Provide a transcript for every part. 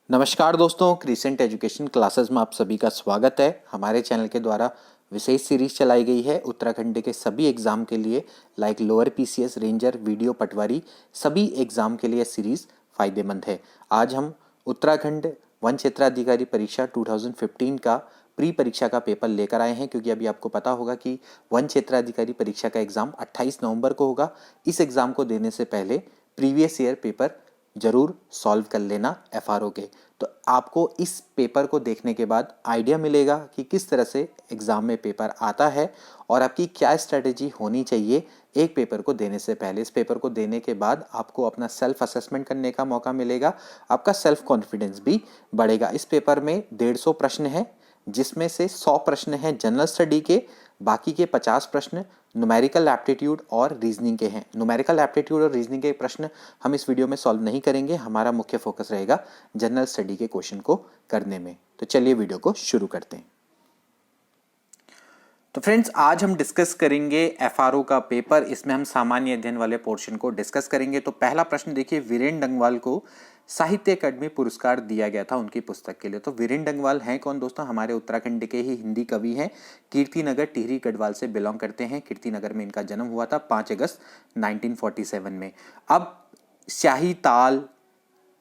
नमस्कार दोस्तों, crescent education classes में आप सभी का स्वागत है। हमारे चैनल के द्वारा विशेष सीरीज चलाई गई है उत्तराखंड के सभी एग्जाम के लिए, like lower PCS, ranger, VDO, पटवारी, सभी एग्जाम के लिए सीरीज फायदेमंद है। आज हम उत्तराखंड वन क्षेत्राधिकारी परीक्षा 2015 का प्री परीक्षा का पेपर लेकर आए हैं, क्योंकि अभी आपको पता होगा कि वन क्षेत्राधिकारी परीक्षा का एग्जाम 28 नवंबर को होगा। इस एग्जाम को देने से पहले प्रीवियस ईयर पेपर जरूर सॉल्व कर लेना एफआरओ के। तो आपको इस पेपर को देखने के बाद आइडिया मिलेगा कि किस तरह से एग्जाम में पेपर आता है और आपकी क्या स्ट्रेटेजी होनी चाहिए एक पेपर को देने से पहले। इस पेपर को देने के बाद आपको अपना सेल्फ असेसमेंट करने का मौका मिलेगा, आपका सेल्फ कॉन्फिडेंस भी बढ़ेगा। इस पेपर में 150 प्रश्न हैं, जिसमें से 100 प्रश्न हैं जनरल स्टडी के, बाकी के 50 प्रश्न न्यूमेरिकल एप्टीट्यूड और रीजनिंग के हैं। न्यूमेरिकल एप्टीट्यूड और रीजनिंग के प्रश्न हम इस वीडियो में सॉल्व नहीं करेंगे, हमारा मुख्य फोकस रहेगा जनरल स्टडी के क्वेश्चन को करने में। तो चलिए वीडियो को शुरू करते हैं। तो फ्रेंड्स, आज हम डिस्कस करेंगे एफआरओ का पेपर। इसमें हम सामान्य अध्ययन वाले पोर्शन को डिस्कस करेंगे। तो पहला प्रश्न देखिए, वीरेन डंगवाल को साहित्य अकादमी पुरस्कार दिया गया था उनकी पुस्तक के लिए। तो वीरेन डंगवाल हैं कौन दोस्तों? हमारे उत्तराखंड के ही हिंदी कवि हैं, कीर्तिनगर टिहरी गढ़वाल से बिलोंग करते हैं। कीर्तिनगर में इनका जन्म हुआ था 5 अगस्त 1947 में। अब स्याही ताल,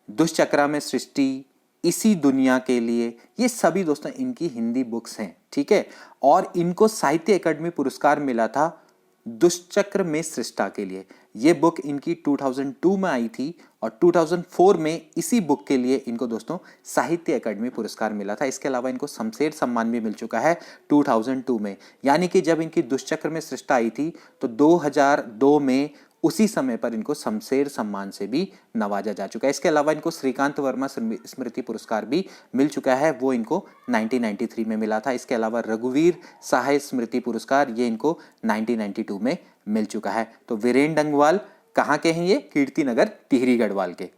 दुष्चक्रा में सृष्टि, इसी दुनिया के लिए, ये सभी दोस्तों इनकी हिंदी बुक्स हैं, ठीक है। और इनको साहित्य अकादमी पुरस्कार मिला था दुष्चक्र में सृष्टा के लिए। ये बुक इनकी 2002 में आई थी और 2004 में इसी बुक के लिए इनको दोस्तों साहित्य अकादमी पुरस्कार मिला था। इसके अलावा इनको शमशेर सम्मान भी मिल चुका है 2002 में। यानी कि जब इनकी दुष्चक्र में सृष्टा आई थी तो 2002 में उसी समय पर इनको शमशेर सम्मान से भी नवाजा जा चुका है। इसके अलावा इनको श्रीकांत वर्मा स्मृति पुरस्कार भी मिल चुका है, वो इनको 1993 में मिला था। इसके अलावा रघुवीर सहाय स्मृति पुरस्कार, ये इनको 1992 में मिल चुका है। तो वीरेन डंगवाल कहाँ के हैं? ये कीर्तिनगर टिहरी गढ़वाल के।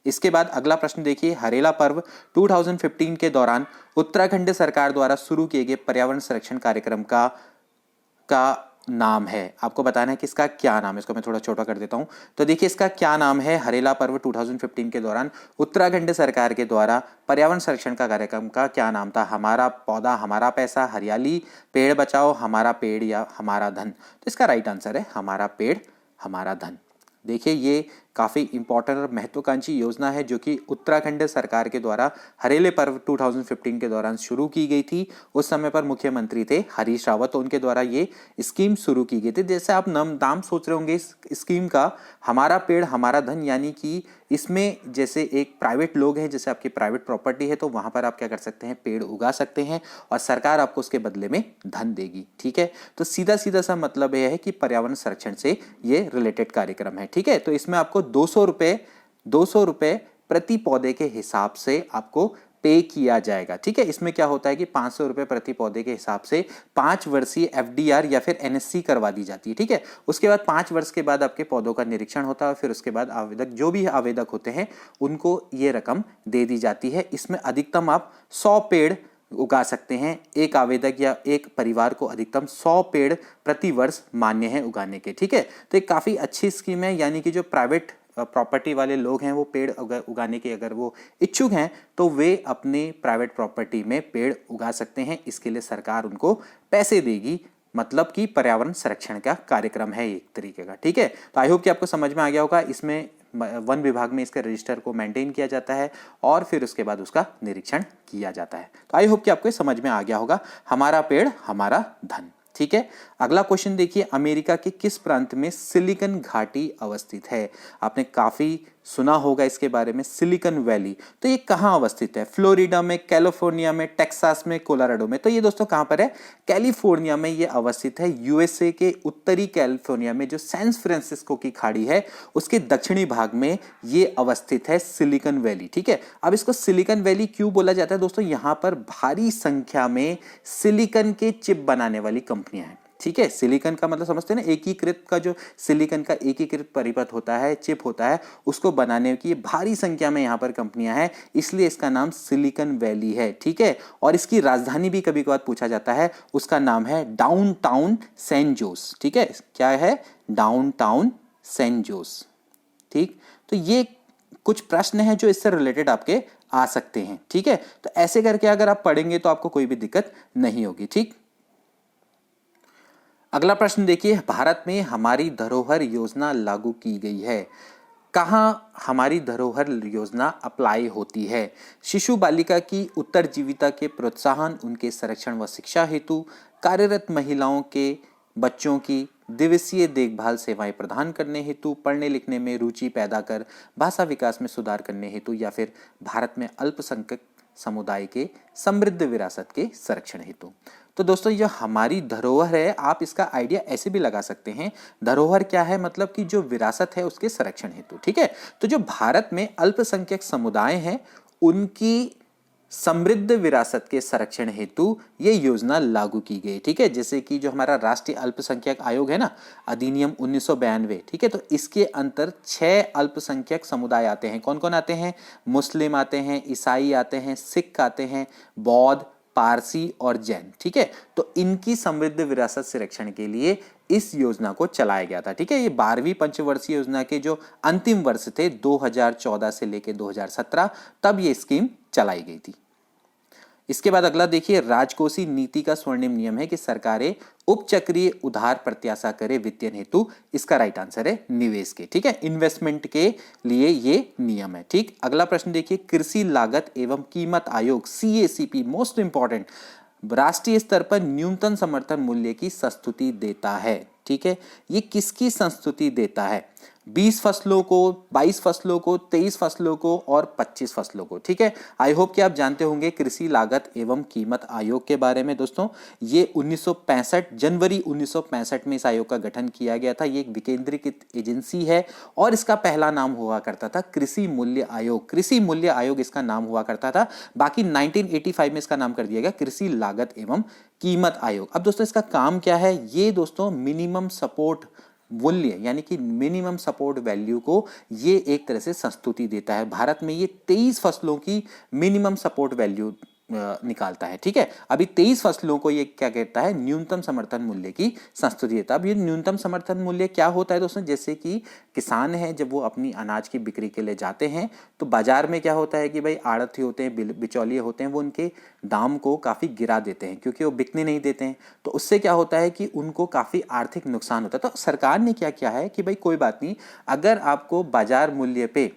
इसके बाद अगला प्रश्न देखिए, हरेला पर्व 2015 के दौरान उत्तराखंड सरकार द्वारा शुरू किए गए पर्यावरण संरक्षण कार्यक्रम का नाम है। आपको बताना है कि इसका क्या नाम है। इसको मैं थोड़ा छोटा कर देता हूं। तो देखिए इसका क्या नाम है। हरेला पर्व 2015 के दौरान उत्तराखंड सरकार के द्वारा पर्यावरण संरक्षण का कार्यक्रम का क्या नाम था? हमारा पौधा हमारा पैसा, हरियाली, पेड़ बचाओ हमारा पेड़ या हमारा धन। तो इसका राइट आंसर है हमारा पेड़ हमारा धन। देखिए ये काफ़ी इंपॉर्टेंट और महत्वाकांक्षी योजना है जो कि उत्तराखंड सरकार के द्वारा हरेले पर्व 2015 के दौरान शुरू की गई थी। उस समय पर मुख्यमंत्री थे हरीश रावत, तो उनके द्वारा ये स्कीम शुरू की गई थी। जैसे आप नाम सोच रहे होंगे इस स्कीम का, हमारा पेड़ हमारा धन, यानी कि इसमें जैसे एक प्राइवेट लोग हैं, जैसे आपकी प्राइवेट प्रॉपर्टी है, तो वहां पर आप क्या कर सकते हैं, पेड़ उगा सकते हैं और सरकार आपको उसके बदले में धन देगी, ठीक है। तो सीधा सीधा सा मतलब यह है कि पर्यावरण संरक्षण से ये रिलेटेड कार्यक्रम है, ठीक है। तो इसमें आपको 200 रुपए प्रति पौधे के हिसाब से आपको पे किया जाएगा, ठीक है। इसमें क्या होता है कि 500 रुपए प्रति पौधे के हिसाब से 5 वर्षीय एफडीआर या फिर एनएससी करवा दी जाती है, ठीक है। उसके बाद 5 वर्ष के बाद आपके पौधों का निरीक्षण होता है, फिर उसके बाद आवेदक, जो भी आवेदक होते हैं, उनको ये रकम दे दी जाती है। इसमें अधिकतम आप 100 पेड़ उगा सकते हैं। एक आवेदक या एक परिवार को अधिकतम 100 पेड़ प्रति वर्ष मान्य है उगाने के, ठीक है। तो एक काफी अच्छी स्कीम है, यानी कि जो प्राइवेट प्रॉपर्टी वाले लोग हैं वो पेड़ उगाने के अगर वो इच्छुक हैं तो वे अपने प्राइवेट प्रॉपर्टी में पेड़ उगा सकते हैं। इसके लिए सरकार उनको पैसे देगी, मतलब कि पर्यावरण संरक्षण का कार्यक्रम है एक तरीके का, ठीक है। तो आई होप कि आपको समझ में आ गया होगा। इसमें वन विभाग में इसके रजिस्टर को मेंटेन किया जाता है और फिर उसके बाद उसका निरीक्षण किया जाता है। तो आई होप कि आपको समझ में आ गया होगा, हमारा पेड़ हमारा धन, ठीक है। अगला क्वेश्चन देखिए, अमेरिका के किस प्रांत में सिलिकन घाटी अवस्थित है? आपने काफी सुना होगा इसके बारे में, सिलिकन वैली। तो ये कहाँ अवस्थित है? फ्लोरिडा में, कैलिफोर्निया में, टेक्सास में, कोलोराडो में। तो ये दोस्तों कहाँ पर है? कैलिफोर्निया में ये अवस्थित है। यूएसए के उत्तरी कैलिफोर्निया में जो सैन फ्रांसिस्को की खाड़ी है उसके दक्षिणी भाग में ये अवस्थित है सिलिकन वैली, ठीक है। अब इसको सिलिकन वैली क्यों बोला जाता है दोस्तों? यहाँ पर भारी संख्या में सिलिकन के चिप बनाने वाली कंपनियां हैं, ठीक है। सिलिकन का मतलब समझते हैं ना, एकीकृत का जो सिलिकन का एकीकृत परिपथ होता है, चिप होता है, उसको बनाने की भारी संख्या में यहाँ पर कंपनियां हैं, इसलिए इसका नाम सिलिकन वैली है, ठीक है। और इसकी राजधानी भी कभी कभार पूछा जाता है, उसका नाम है डाउनटाउन सैन जोस, ठीक है। क्या है? डाउनटाउन सैन जोस, ठीक। तो ये कुछ प्रश्न हैं जो इससे रिलेटेड आपके आ सकते हैं। ठीक है, तो ऐसे करके अगर आप पढ़ेंगे तो आपको कोई भी दिक्कत नहीं होगी। ठीक, अगला प्रश्न देखिए, भारत में हमारी धरोहर योजना लागू की गई है। कहाँ हमारी धरोहर योजना अप्लाई होती है? शिशु बालिका की उत्तरजीविता के प्रोत्साहन, उनके संरक्षण व शिक्षा हेतु, कार्यरत महिलाओं के बच्चों की दिवसीय देखभाल सेवाएं प्रदान करने हेतु, पढ़ने लिखने में रुचि पैदा कर भाषा विकास में सुधार करने हेतु, या फिर भारत में अल्पसंख्यक समुदाय के समृद्ध विरासत के संरक्षण हेतु। तो दोस्तों ये हमारी धरोहर है, आप इसका आइडिया ऐसे भी लगा सकते हैं। धरोहर क्या है? मतलब कि जो विरासत है उसके संरक्षण हेतु। ठीक है, तो जो भारत में अल्पसंख्यक समुदाय हैं उनकी समृद्ध विरासत के संरक्षण हेतु ये योजना लागू की गई। ठीक है, जैसे कि जो हमारा राष्ट्रीय अल्पसंख्यक आयोग है ना, अधिनियम 1992, ठीक है, तो इसके अंतर 6 अल्पसंख्यक समुदाय आते हैं। कौन कौन आते हैं? मुस्लिम आते हैं, ईसाई आते हैं, सिख आते हैं, बौद्ध, पारसी और जैन। ठीक है, तो इनकी समृद्ध विरासत संरक्षण के लिए इस योजना को चलाया गया था। ठीक है, ये 12वीं पंचवर्षीय योजना के जो अंतिम वर्ष थे 2014 से लेकर 2017, तब ये स्कीम चलाई गई थी। इसके बाद अगला देखिए, राजकोषीय नीति का स्वर्णिम नियम है कि सरकारें उपचक्रीय उधार प्रत्याशा करे वित्तीय हेतु। इसका राइट आंसर है निवेश के। ठीक है, इन्वेस्टमेंट के लिए ये नियम है। ठीक, अगला प्रश्न देखिए, कृषि लागत एवं कीमत आयोग CACP मोस्ट इंपॉर्टेंट राष्ट्रीय स्तर पर न्यूनतम समर्थन मूल्य की संस्तुति देता है। ठीक है, ये किसकी संस्तुति देता है? 20 फसलों को, 22 फसलों को, 23 फसलों को और 25 फसलों को। ठीक है, आई होप कि आप जानते होंगे कृषि लागत एवं कीमत आयोग के बारे में। दोस्तों ये 1965 जनवरी 1965 में इस आयोग का गठन किया गया था। ये एक विकेंद्रीकृत एजेंसी है और इसका पहला नाम हुआ करता था कृषि मूल्य आयोग। कृषि मूल्य आयोग इसका नाम हुआ करता था, बाकी 1985 में इसका नाम कर दिया गया कृषि लागत एवं कीमत आयोग। अब दोस्तों इसका काम क्या है? ये दोस्तों मिनिमम सपोर्ट मूल्य यानी कि मिनिमम सपोर्ट वैल्यू को ये एक तरह से संस्तुति देता है। भारत में ये 23 फसलों की मिनिमम सपोर्ट वैल्यू निकालता है। ठीक है, अभी 23 फसलों को ये क्या कहता है? न्यूनतम समर्थन मूल्य की संस्तुति देता है। अब ये न्यूनतम समर्थन मूल्य क्या होता है दोस्तों? जैसे कि किसान है, जब वो अपनी अनाज की बिक्री के लिए जाते हैं तो बाजार में क्या होता है कि भाई आड़ती होते हैं, बिचौलिए होते हैं, वो उनके दाम को काफ़ी गिरा देते हैं क्योंकि वो बिकने नहीं देते हैं। तो उससे क्या होता है कि उनको काफ़ी आर्थिक नुकसान होता है। तो सरकार ने क्या किया है कि भाई कोई बात नहीं, अगर आपको बाजार मूल्य पे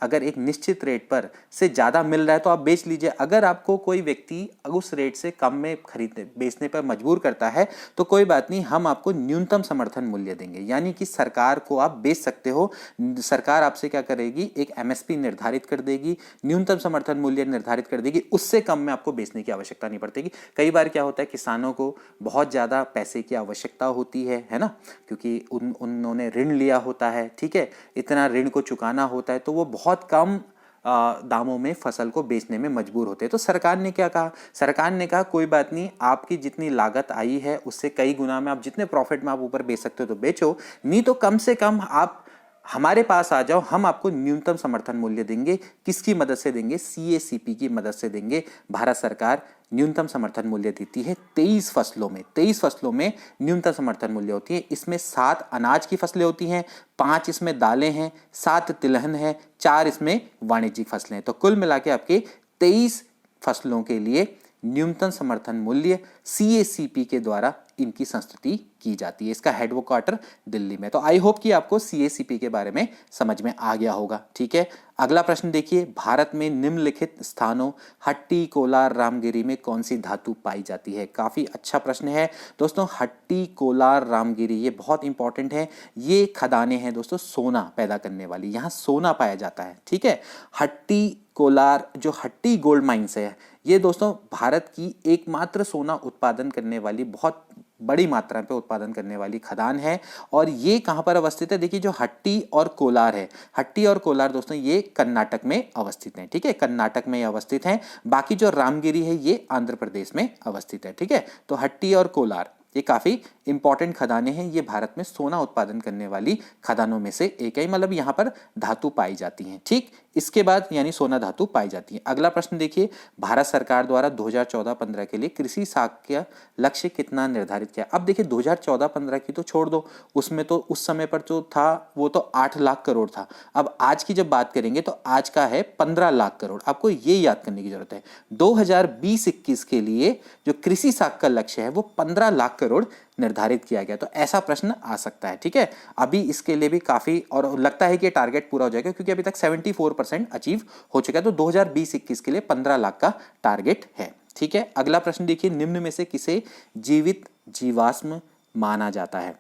अगर एक निश्चित रेट पर से ज़्यादा मिल रहा है तो आप बेच लीजिए। अगर आपको कोई व्यक्ति उस रेट से कम में खरीदने बेचने पर मजबूर करता है तो कोई बात नहीं, हम आपको न्यूनतम समर्थन मूल्य देंगे, यानी कि सरकार को आप बेच सकते हो। सरकार आपसे क्या करेगी? एक MSP निर्धारित कर देगी, न्यूनतम समर्थन मूल्य निर्धारित कर देगी, उससे कम में आपको बेचने की आवश्यकता नहीं पड़ेगी। कई बार क्या होता है, किसानों को बहुत ज़्यादा पैसे की आवश्यकता होती है ना, क्योंकि उन्होंने ऋण लिया होता है। ठीक है, इतना ऋण को चुकाना होता है तो वो बहुत कम दामों में फसल को बेचने में मजबूर होते हैं। तो सरकार ने क्या कहा? सरकार ने कहा कोई बात नहीं, आपकी जितनी लागत आई है उससे कई गुना में आप जितने प्रॉफिट में आप ऊपर बेच सकते हो तो बेचो, नहीं तो कम से कम आप हमारे पास आ जाओ, हम आपको न्यूनतम समर्थन मूल्य देंगे। किसकी मदद से देंगे? CACP की मदद से देंगे। भारत सरकार न्यूनतम समर्थन मूल्य देती है 23 फसलों में। 23 फसलों में न्यूनतम समर्थन मूल्य होती है। इसमें 7 अनाज की फसलें होती हैं, 5 इसमें दालें हैं, 7 तिलहन है, 4 इसमें वाणिज्यिक फसलें हैं। तो कुल मिला के आपके 23 फसलों के लिए न्यूनतम समर्थन मूल्य CACP के द्वारा इनकी संस्तुति की जाती है। इसका हेडक्वार्टर दिल्ली में। तो आई होप कि आपको CACP के बारे में समझ में आ गया होगा। ठीक है, अगला प्रश्न देखिए, भारत में निम्नलिखित स्थानों हट्टी, कोलार, रामगिरी में कौन सी धातु पाई जाती है? काफी अच्छा प्रश्न है दोस्तों। हट्टी, कोलार, रामगिरी ये बहुत इंपॉर्टेंट है। ये खदानें हैं दोस्तों सोना पैदा करने वाली, यहाँ सोना पाया जाता है। ठीक है, हट्टी, कोलार, जो हट्टी गोल्ड माइंस है, ये दोस्तों भारत की एकमात्र सोना उत्पादन करने वाली, बहुत बड़ी मात्रा पे उत्पादन करने वाली खदान है। और ये कहाँ पर अवस्थित है? देखिए, जो हट्टी और कोलार है, हट्टी और कोलार दोस्तों ये कर्नाटक में अवस्थित हैं। ठीक है, कर्नाटक में अवस्थित हैं। बाकी जो रामगिरी है ये आंध्र प्रदेश में अवस्थित है। ठीक है, तो हट्टी और कोलार ये काफी इंपॉर्टेंट खदानें हैं, ये भारत में सोना उत्पादन करने वाली खदानों में से एक है, मतलब यहाँ पर धातु पाई जाती हैं। ठीक, इसके बाद यानी सोना धातु पाई जाती है। अगला प्रश्न देखिए, भारत सरकार द्वारा 2014-15 के लिए कृषि साख लक्ष्य कितना निर्धारित किया। अब देखिए 2014-15 की तो छोड़ दो, उसमें तो उस समय पर जो था वो तो 8 लाख करोड़ था। अब आज की जब बात करेंगे तो आज का है 15 लाख करोड़। आपको ये याद करने की जरूरत है 2020-21 के लिए जो कृषि साख का लक्ष्य है वो 15 लाख करोड़ निर्धारित किया गया। तो ऐसा प्रश्न आ सकता है। ठीक है, अभी इसके लिए भी काफी, और लगता है कि ये टारगेट पूरा हो जाएगा क्योंकि अभी तक 74% अचीव हो चुका है। तो 2020-21 के लिए 15 लाख का टारगेट है। ठीक है, अगला प्रश्न देखिए, निम्न में से किसे जीवित जीवाश्म माना जाता है।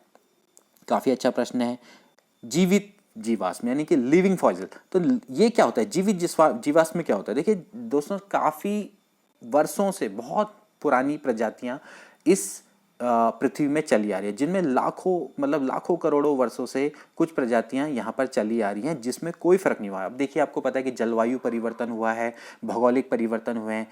काफी अच्छा प्रश्न है। जीवित जीवाश्म यानी कि लिविंग फॉसिल, तो ये क्या होता है, जीवित जीवाश्म क्या होता है। देखिए दोस्तों, काफी वर्षों से बहुत पुरानी प्रजातियां इस पृथ्वी में चली आ रही है, जिनमें लाखों करोड़ों वर्षों से कुछ प्रजातियां यहाँ पर चली आ रही हैं, जिसमें कोई फर्क नहीं हुआ। अब देखिए, आपको पता है कि जलवायु परिवर्तन हुआ है, भौगोलिक परिवर्तन हुए हैं,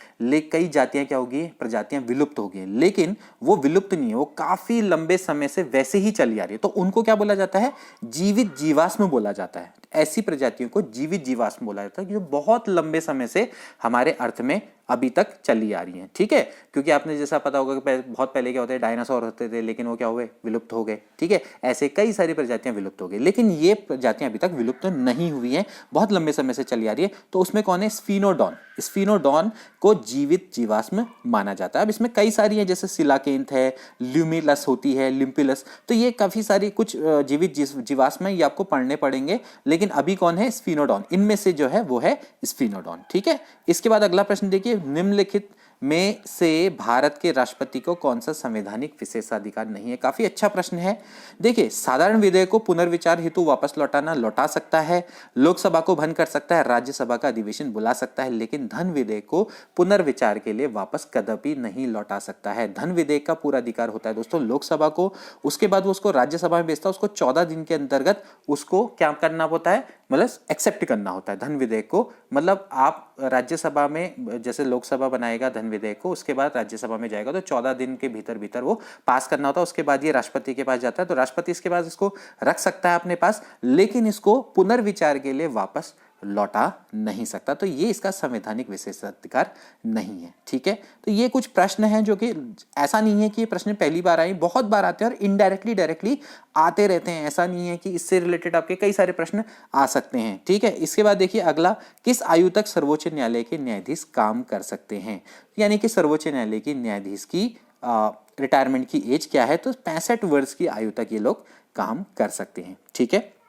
कई जातियां क्या होगी, प्रजातियां विलुप्त हो गई, लेकिन वो विलुप्त नहीं है, वो काफी लंबे समय से वैसे ही चली आ रही है। तो उनको क्या बोला जाता है, जीवित जीवाश्म बोला जाता है। ऐसी प्रजातियों को जीवित जीवाश्म बोला जाता है जो बहुत लंबे समय से हमारे अर्थ में अभी तक चली आ रही हैं। ठीक है, क्योंकि आपने जैसा पता होगा कि बहुत पहले क्या होते हैं, डायनासोर होते थे, लेकिन वो क्या हुए, विलुप्त हो गए। ठीक है, ऐसे कई सारी प्रजातियां विलुप्त हो गई, लेकिन ये प्रजातियां अभी तक विलुप्त नहीं हुई हैं, बहुत लंबे समय से चली आ रही है। तो उसमें कौन है, स्फीनोडॉन। स्फीनोडॉन को जीवित जीवाश्म माना जाता है। अब इसमें कई सारी है, जैसे सिलाकेंथ है, ल्यूमिलस होती है, लिम्पिलस, तो ये काफी सारी कुछ जीवित जीवाश्म है, ये आपको पढ़ने पड़ेंगे। लेकिन अभी कौन है, स्फीनोडॉन, इनमें से जो है वो है स्फीनोडॉन। ठीक है, इसके बाद अगला प्रश्न देखिए, निम्नलिखित में से भारत के राष्ट्रपति को कौन सा संवैधानिक विशेषाधिकार नहीं है। काफी अच्छा प्रश्न है। देखिए, साधारण विधेयक को पुनर्विचार हेतु वापस लौटा सकता है, लोकसभा को भंग कर सकता है, राज्यसभा का अधिवेशन बुला सकता है, लेकिन धन विधेयक को पुनर्विचार के लिए वापस कदापि नहीं लौटा सकता है। धन विधेयक का पूरा अधिकार होता है दोस्तों लोकसभा को, उसके बाद वो उसको राज्यसभा में भेजता है, उसको 14 दिन के अंतर्गत उसको क्या करना होता है, मतलब एक्सेप्ट करना होता है धन विधेयक को। मतलब आप राज्यसभा में, जैसे लोकसभा बनाएगा धन विधेयक को, उसके बाद राज्यसभा में जाएगा, तो 14 दिन के भीतर वो पास करना होता है। उसके बाद ये राष्ट्रपति के पास जाता है, तो राष्ट्रपति इसके बाद इसको रख सकता है अपने पास, लेकिन इसको पुनर्विचार के लिए वापस लौटा नहीं सकता। तो ये इसका संवैधानिक विशेषाधिकार नहीं है। ठीक है, तो ये कुछ प्रश्न हैं जो कि ऐसा नहीं है कि ये प्रश्न पहली बार आए, बहुत बार आते हैं और इनडायरेक्टली डायरेक्टली आते रहते हैं। ऐसा नहीं है कि इससे रिलेटेड आपके कई सारे प्रश्न आ सकते हैं। ठीक है, इसके बाद देखिए अगला, किस आयु तक सर्वोच्च न्यायालय के न्यायाधीश काम कर सकते हैं। यानी कि सर्वोच्च न्यायालय की न्यायाधीश की रिटायरमेंट की एज क्या है, तो 65 वर्ष की आयु तक ये लोग काम कर सकते हैं। ठीक है,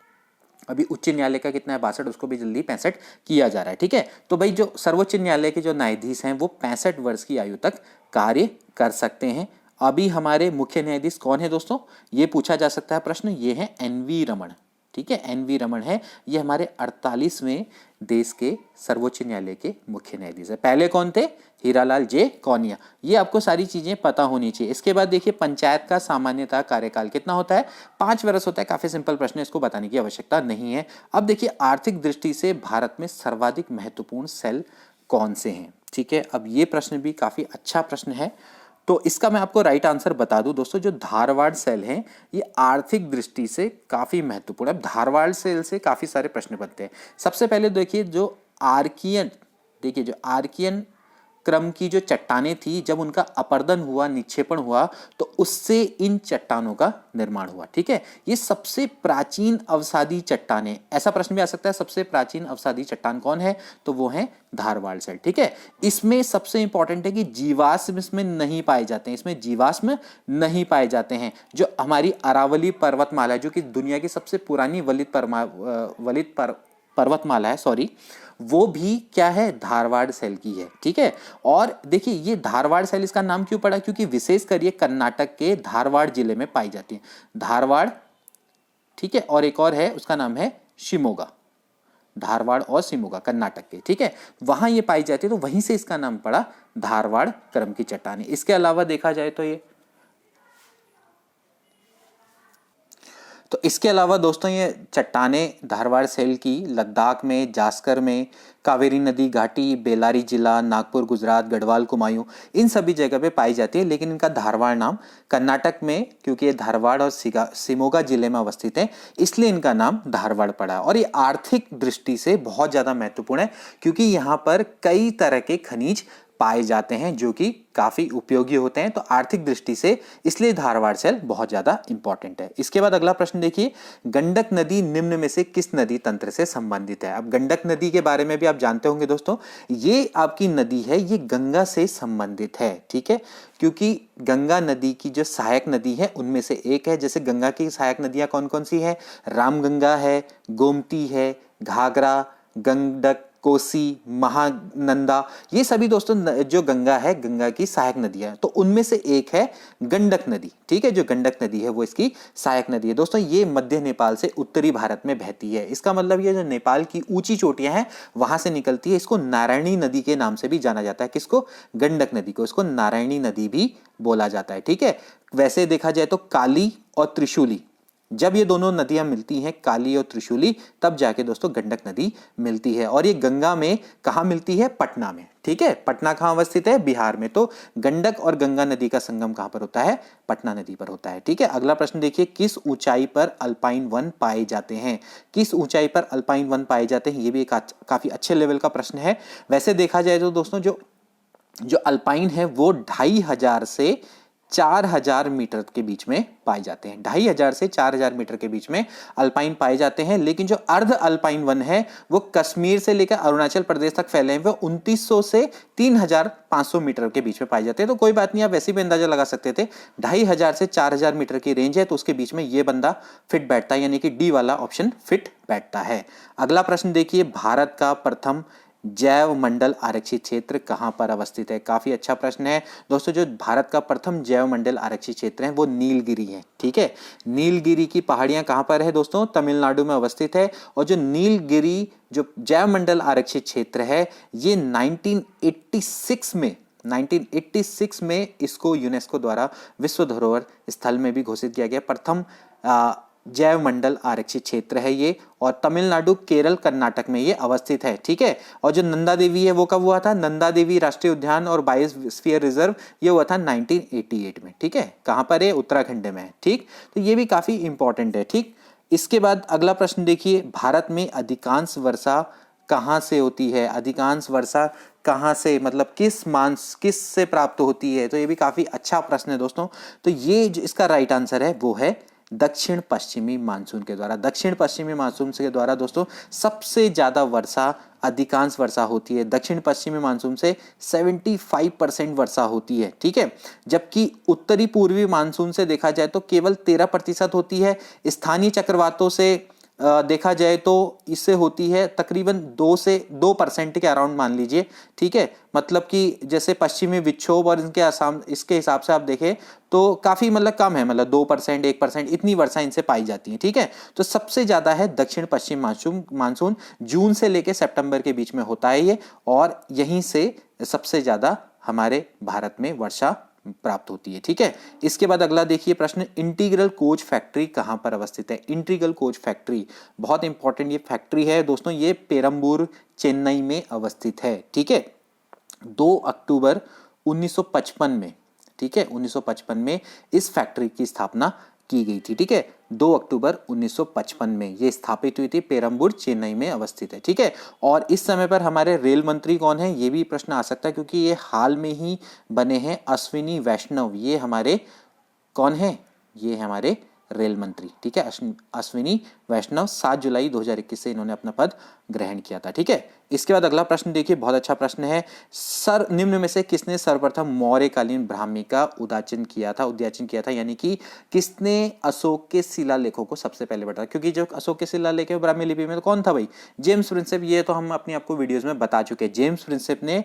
अभी उच्च न्यायालय का कितना है, 62, उसको भी जल्दी 65 किया जा रहा है। ठीक है, तो भाई जो सर्वोच्च न्यायालय के जो न्यायाधीश हैं वो 65 वर्ष की आयु तक कार्य कर सकते हैं। अभी हमारे मुख्य न्यायाधीश कौन है दोस्तों, ये पूछा जा सकता है प्रश्न, ये है एन.वी. रमन। ठीक है, एन.वी. रमन है, ये हमारे 48वें देश के सर्वोच्च न्यायालय के मुख्य न्यायाधीश है। पहले कौन थे, हीरालाल जे कौनिया। ये आपको सारी चीजें पता होनी चाहिए। इसके बाद देखिए, पंचायत का सामान्यतः कार्यकाल कितना होता है, 5 वर्ष होता है। काफी सिंपल प्रश्न है, इसको बताने की आवश्यकता नहीं है। अब देखिए, आर्थिक दृष्टि से भारत में सर्वाधिक महत्वपूर्ण सेल कौन से हैं। ठीक है, अब ये प्रश्न भी काफी अच्छा प्रश्न है, तो इसका मैं आपको राइट आंसर बता दूं दोस्तों, जो धारवाड़ सेल है ये आर्थिक दृष्टि से काफी महत्वपूर्ण है। धारवाड़ सेल से काफी सारे प्रश्न बनते हैं। सबसे पहले देखिए, जो आर्कियन क्रम की जो चट्टानें थी, जब उनका अपरदन हुआ, निक्षेपण हुआ, तो उससे इन चट्टानों का निर्माण हुआ। ठीक है, ये सबसे प्राचीन अवसादी चट्टानें, ऐसा प्रश्न भी आ सकता है, सबसे प्राचीन अवसादी चट्टान कौन है, तो वो है धारवाड़ सेल। ठीक है, इसमें सबसे इंपॉर्टेंट है कि जीवाश्म इसमें नहीं पाए जाते हैं, इसमें जीवाश्म नहीं पाए जाते हैं। जो हमारी अरावली पर्वतमाला है, जो कि दुनिया की सबसे पुरानी वलित पर्वतमाला है, सॉरी, वो भी क्या है, धारवाड़ सेल की है। ठीक है, और देखिए ये धारवाड़ सेल, इसका नाम क्यों पड़ा, क्योंकि विशेषकर ये कर्नाटक के धारवाड़ जिले में पाई जाती है। धारवाड़, ठीक है, और एक और है, उसका नाम है शिमोगा। धारवाड़ और शिमोगा कर्नाटक के, ठीक है, वहां ये पाई जाती है, तो वहीं से इसका नाम पड़ा धारवाड़ क्रम की चट्टानें। इसके अलावा देखा जाए तो ये तो इसके अलावा दोस्तों ये चट्टानें धारवाड़ सेल की लद्दाख में, जास्कर में, कावेरी नदी घाटी, बेलारी जिला, नागपुर गुजरात, गढ़वाल कुमायूं, इन सभी जगह पे पाई जाती है। लेकिन इनका धारवाड़ नाम कर्नाटक में, क्योंकि ये धारवाड़ और शिमोगा जिले में अवस्थित है, इसलिए इनका नाम धारवाड़ पड़ा। और ये आर्थिक दृष्टि से बहुत ज्यादा महत्वपूर्ण है, क्योंकि यहाँ पर कई तरह के खनिज पाए जाते हैं जो कि काफी उपयोगी होते हैं। तो आर्थिक दृष्टि से इसलिए धारवाड़ सेल बहुत ज्यादा इंपॉर्टेंट है। इसके बाद अगला प्रश्न देखिए, गंडक नदी निम्न में से किस नदी तंत्र से संबंधित है? अब गंडक नदी के बारे में भी आप जानते होंगे दोस्तों, ये आपकी नदी है, ये गंगा से संबंधित है, ठीक है, क्योंकि गंगा नदी की जो सहायक नदी है उनमें से एक है। जैसे गंगा की सहायक नदियां कौन कौन सी है? रामगंगा है, गोमती है, घाघरा, गंडक, कोसी, महानंदा, ये सभी दोस्तों जो गंगा है, गंगा की सहायक नदी है। तो उनमें से एक है गंडक नदी, ठीक है, जो गंडक नदी है वो इसकी सहायक नदी है। दोस्तों ये मध्य नेपाल से उत्तरी भारत में बहती है। इसका मतलब ये जो नेपाल की ऊंची चोटियां हैं वहां से निकलती है। इसको नारायणी नदी के नाम से भी जाना जाता है। किसको? गंडक नदी को। इसको नारायणी नदी भी बोला जाता है, ठीक है। वैसे देखा जाए तो काली और त्रिशूली, जब ये दोनों नदियां मिलती हैं, काली और त्रिशूली, तब जाके दोस्तों गंडक नदी मिलती है। और ये गंगा में कहां मिलती है? पटना में, ठीक है। पटना कहां अवस्थित है? बिहार में। तो गंडक और गंगा नदी का संगम कहां पर होता है? पटना नदी पर होता है, ठीक है। अगला प्रश्न देखिए, किस ऊंचाई पर अल्पाइन वन पाए जाते हैं? किस ऊंचाई पर अल्पाइन वन पाए जाते हैं? ये भी एक काफी अच्छे लेवल का प्रश्न है। वैसे देखा जाए तो दोस्तों जो अल्पाइन है वो 2500 से 4000 मीटर के बीच में पाए जाते हैं। 2500 से 4000 मीटर के बीच में अल्पाइन पाए जाते हैं। लेकिन जो अर्ध अल्पाइन वन है वो कश्मीर से लेकर अरुणाचल प्रदेश तक फैले हैं, वो 2900 से 3500 मीटर के बीच में पाए जाते हैं। तो कोई बात नहीं, आप वैसे भी अंदाजा लगा सकते थे। 2500 से 4000 मीटर की रेंज है, तो उसके बीच में ये बंदा फिट बैठता है, यानी कि डी वाला ऑप्शन फिट बैठता है। अगला प्रश्न देखिए, भारत का प्रथम जैव मंडल आरक्षित क्षेत्र कहां पर अवस्थित है? काफी अच्छा प्रश्न है दोस्तों। जो भारत का प्रथम जैव मंडल आरक्षित क्षेत्र है वो नीलगिरी है, ठीक है। नीलगिरी की पहाड़ियां कहां पर है दोस्तों? तमिलनाडु में अवस्थित है। और जो नीलगिरी जो जैव मंडल आरक्षित क्षेत्र है ये 1986 में इसको यूनेस्को द्वारा विश्व धरोहर स्थल में भी घोषित किया गया। प्रथम जैव मंडल आरक्षित क्षेत्र है ये, और तमिलनाडु, केरल, कर्नाटक में ये अवस्थित है, ठीक है। और जो नंदा देवी है वो कब हुआ था? नंदा देवी राष्ट्रीय उद्यान और बायोस्फीयर रिजर्व ये हुआ था 1988 में, ठीक है। कहां पर है? उत्तराखंड में है, ठीक। तो ये भी काफी इंपॉर्टेंट है, ठीक। इसके बाद अगला प्रश्न देखिए, भारत में अधिकांश वर्षा कहां से होती है? अधिकांश वर्षा कहां से, मतलब किस से प्राप्त होती है? तो ये भी काफी अच्छा प्रश्न है दोस्तों। तो ये जो इसका राइट आंसर है वो है दक्षिण पश्चिमी मानसून के द्वारा। दक्षिण पश्चिमी मानसून के द्वारा दोस्तों सबसे ज्यादा वर्षा, अधिकांश वर्षा होती है। दक्षिण पश्चिमी मानसून से 75% वर्षा होती है, ठीक है। जबकि उत्तरी पूर्वी मानसून से देखा जाए तो केवल 13% होती है। स्थानीय चक्रवातों से देखा जाए तो इससे होती है तकरीबन 2% के अराउंड मान लीजिए, ठीक है। मतलब कि जैसे पश्चिमी विक्षोभ और इसके हिसाब से आप देखें तो काफी मतलब कम है, मतलब 2%, 1% इतनी वर्षा इनसे पाई जाती है, ठीक है। तो सबसे ज्यादा है दक्षिण पश्चिम मानसून, जून से लेकर सितंबर के बीच में होता है ये, और यहीं से सबसे ज्यादा हमारे भारत में वर्षा प्राप्त होती है, ठीक है। इसके बाद अगला देखिए प्रश्न, इंटीग्रल कोच फैक्ट्री कहां पर अवस्थित है? इंटीग्रल कोच फैक्ट्री बहुत इंपॉर्टेंट ये फैक्ट्री है दोस्तों, ये पेरम्बूर, चेन्नई में अवस्थित है, ठीक है। 2 अक्टूबर 1955 में, ठीक है, 1955 में इस फैक्ट्री की स्थापना की गई थी, ठीक है। 2 अक्टूबर 1955 में ये स्थापित हुई थी, पेरम्बूर, चेन्नई में अवस्थित है, ठीक है। और इस समय पर हमारे रेल मंत्री कौन है? ये भी प्रश्न आ सकता है, क्योंकि ये हाल में ही बने हैं अश्विनी वैष्णव। ये हमारे कौन है? ये हमारे रेल मंत्री, ठीक है, अश्विनी वैष्णव। 7 जुलाई 2021 से इन्होंने अपना पद ग्रहण किया था, ठीक है। इसके बाद अगला प्रश्न देखिए, बहुत अच्छा प्रश्न है। निम्न में से किसने सर्वप्रथम मौर्यकालीन ब्राह्मी का उद्याचन किया था, यानी कि किसने अशोक के शिलालेखों को सबसे पहले बताया? क्योंकि जो अशोक के शिलालेख है ब्राह्मी लिपि में तो कौन था भाई? James Prinsep. ये तो हम अपनी आपको वीडियोज में बता चुके हैं। जेम्स प्रिंसेप ने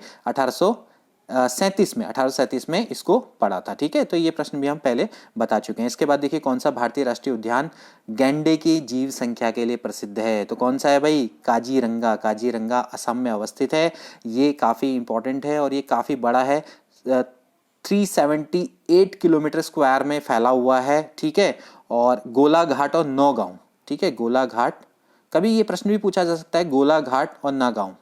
1837 में इसको पढ़ा था, ठीक है। तो ये प्रश्न भी हम पहले बता चुके हैं। इसके बाद देखिए, कौन सा भारतीय राष्ट्रीय उद्यान गैंडे की जीव संख्या के लिए प्रसिद्ध है? तो कौन सा है भाई? काजीरंगा। काजीरंगा असम में अवस्थित है। ये काफी इंपॉर्टेंट है और ये काफी बड़ा है। 378 किलोमीटर स्क्वायर में फैला हुआ है, ठीक है। और गोलाघाट और नौगांव, ठीक है, गोलाघाट, कभी ये प्रश्न भी पूछा जा सकता है, गोलाघाट और नौगांव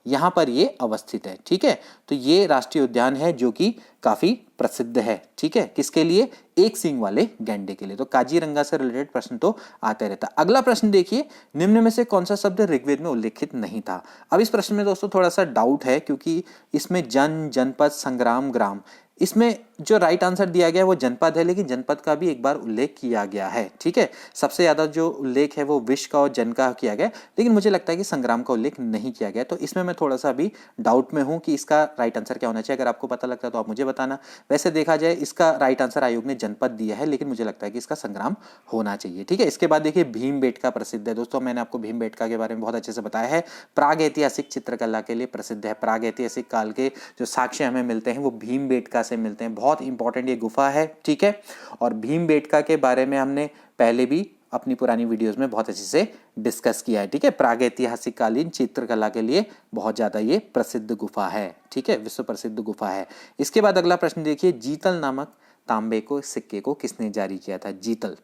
यहां पर ये अवस्थित है, ठीक है। तो ये राष्ट्रीय उद्यान है जो कि काफी प्रसिद्ध है, ठीक है, किसके लिए, एक सींग वाले गैंडे के लिए। तो काजीरंगा से रिलेटेड प्रश्न तो आते रहता। अगला प्रश्न देखिए, निम्न में से कौन सा शब्द ऋग्वेद में उल्लेखित नहीं था। अब इस प्रश्न में दोस्तों थोड़ा सा डाउट है, क्योंकि इसमें जन, जनपद, संग्राम, ग्राम, इसमें जो राइट आंसर दिया गया है वो जनपद है, लेकिन जनपद का भी एक बार उल्लेख किया गया है, ठीक है। सबसे ज्यादा जो उल्लेख है वो विश का और जन का किया गया, लेकिन मुझे लगता है कि संग्राम का उल्लेख नहीं किया गया। तो इसमें मैं थोड़ा सा भी डाउट में हूं कि इसका राइट आंसर क्या होना चाहिए। अगर आपको पता लगता है तो आप मुझे बताना। वैसे देखा जाए इसका राइट आंसर आयोग ने जनपद दिया है, लेकिन मुझे लगता है कि इसका संग्राम होना चाहिए, ठीक है। इसके बाद देखिए भीमबेटका प्रसिद्ध है दोस्तों, मैंने आपको भीमबेटका के बारे में बहुत अच्छे से बताया है। प्राग ऐतिहासिक चित्रकला के लिए प्रसिद्ध है। प्राग ऐतिहासिक काल के जो साक्ष्य हमें मिलते हैं वो भीमबेटका से मिलते हैं। बहुत इंपॉर्टेंट ये गुफा है, ठीक है। और भीमबेटका के बारे में हमने पहले भी अपनी पुरानी वीडियोस में बहुत अच्छे से डिस्कस किया है, ठीक है। प्रागैतिहासिक कालीन चित्रकला के लिए बहुत ज्यादा ये प्रसिद्ध गुफा है, ठीक है, विश्व प्रसिद्ध गुफा है। इसके बाद अगला प्रश्न देखिए, जीतल नामक तांबे को सिक्के को किसने जारी किया था। जीतल,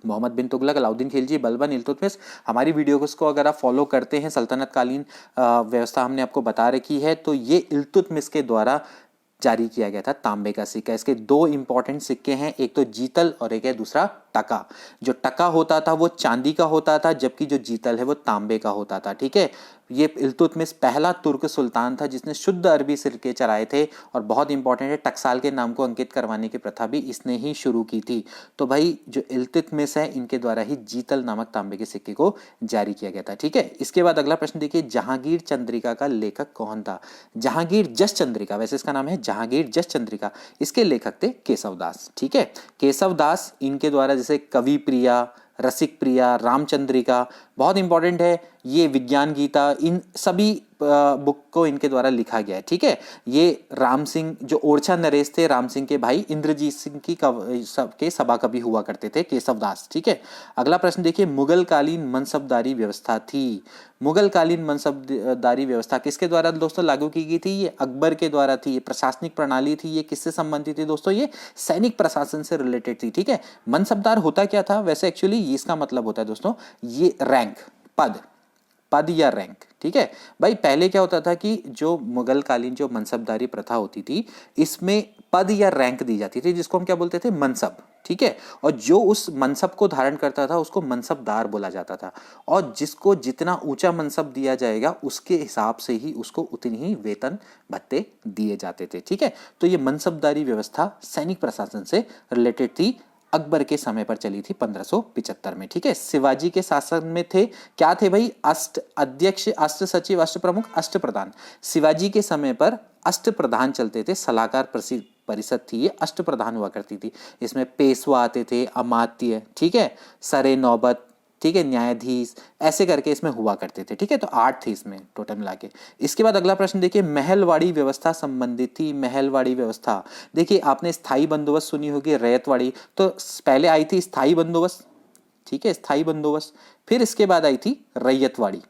मोहम्मद बिन तुगलक, अलाउद्दीन खिलजी, बलबन, इल्तुतमिश। हमारी वीडियोस को अगर आप फॉलो करते हैं, सल्तनत कालीन व्यवस्था हमने आपको बता रखी है, तो ये इल्तुतमिश के द्वारा जारी किया गया था तांबे का सिक्का। इसके दो इंपॉर्टेंट सिक्के हैं, एक तो जीतल और एक है दूसरा टका। जो टका होता था वो चांदी का होता था, जबकि जो जीतल है वो तांबे का होता था, ठीक है। ये इल्तुतमिश पहला तुर्क सुल्तान था जिसने शुद्ध अरबी सिक्के चढ़ाए थे। और बहुत इंपॉर्टेंट है, टकसाल के नाम को अंकित करवाने की प्रथा भी इसने ही शुरू की थी। तो भाई जो इल्तुतमिश है इनके द्वारा ही जीतल नामक तांबे के सिक्के को जारी किया गया था, ठीक है। इसके बाद अगला प्रश्न देखिए, जहांगीर चंद्रिका का लेखक कौन था। जहांगीर जस चंद्रिका, वैसे इसका नाम है जहांगीर जस चंद्रिका, इसके लेखक थे केशवदास, ठीक है। केशवदास, इनके द्वारा जैसे कवि प्रिया, रसिक प्रिया, रामचंद्रिका, बहुत इंपॉर्टेंट है, ये विज्ञान गीता, इन सभी बुक को इनके द्वारा लिखा गया है, ठीक है। ये राम सिंह, जो ओरछा नरेश थे, राम सिंह के भाई इंद्रजीत सिंह के सभा कवि हुआ करते थे केशवदास, ठीक है। अगला प्रश्न देखिए, मुगल कालीन मनसबदारी व्यवस्था थी। मुगल कालीन मनसबदारी व्यवस्था किसके द्वारा दोस्तों लागू की गई थी। ये अकबर के द्वारा थी। ये प्रशासनिक प्रणाली थी। ये किससे संबंधित थी दोस्तों, ये सैनिक प्रशासन से रिलेटेड थी, ठीक है। मनसबदार होता क्या था, वैसे एक्चुअली इसका मतलब होता है दोस्तों ये रैंक, पद, पद या रैंक, ठीक है। भाई पहले क्या होता था कि जो मुगल कालीन जो मनसबदारी प्रथा होती थी, इसमें पद या रैंक दी जाती थी, जिसको हम क्या बोलते थे, मनसब, ठीक है। और जो उस मनसब को धारण करता था उसको मनसबदार बोला जाता था। और जिसको जितना ऊंचा मनसब दिया जाएगा उसके हिसाब से ही उसको उतनी ही वेतन भत्ते दिए जाते थे, ठीक है। तो ये मनसबदारी व्यवस्था सैनिक प्रशासन से रिलेटेड थी, अकबर के समय पर चली थी 1575 में, ठीक है। शिवाजी के शासन में थे, क्या थे भाई, अष्ट अध्यक्ष, अष्ट सचिव, अष्ट प्रमुख, अष्ट प्रधान। शिवाजी के समय पर अष्ट प्रधान चलते थे, सलाहकार परिषद थी, ये अष्ट प्रधान हुआ करती थी। इसमें पेशवा आते थे, अमात्य, ठीक है, सरे नौबत, ठीक है, न्यायाधीश, ऐसे करके इसमें हुआ करते थे, ठीक है। तो 8 थे इसमें टोटल मिला के। इसके बाद अगला प्रश्न देखिए, महलवाड़ी व्यवस्था संबंधित थी। महलवाड़ी व्यवस्था, देखिए आपने स्थायी बंदोबस्त सुनी होगी, रैयतवाड़ी, तो पहले आई थी स्थायी बंदोबस्त, ठीक है, स्थायी बंदोबस्त, फिर इसके बाद आई थी रैयतवाड़ी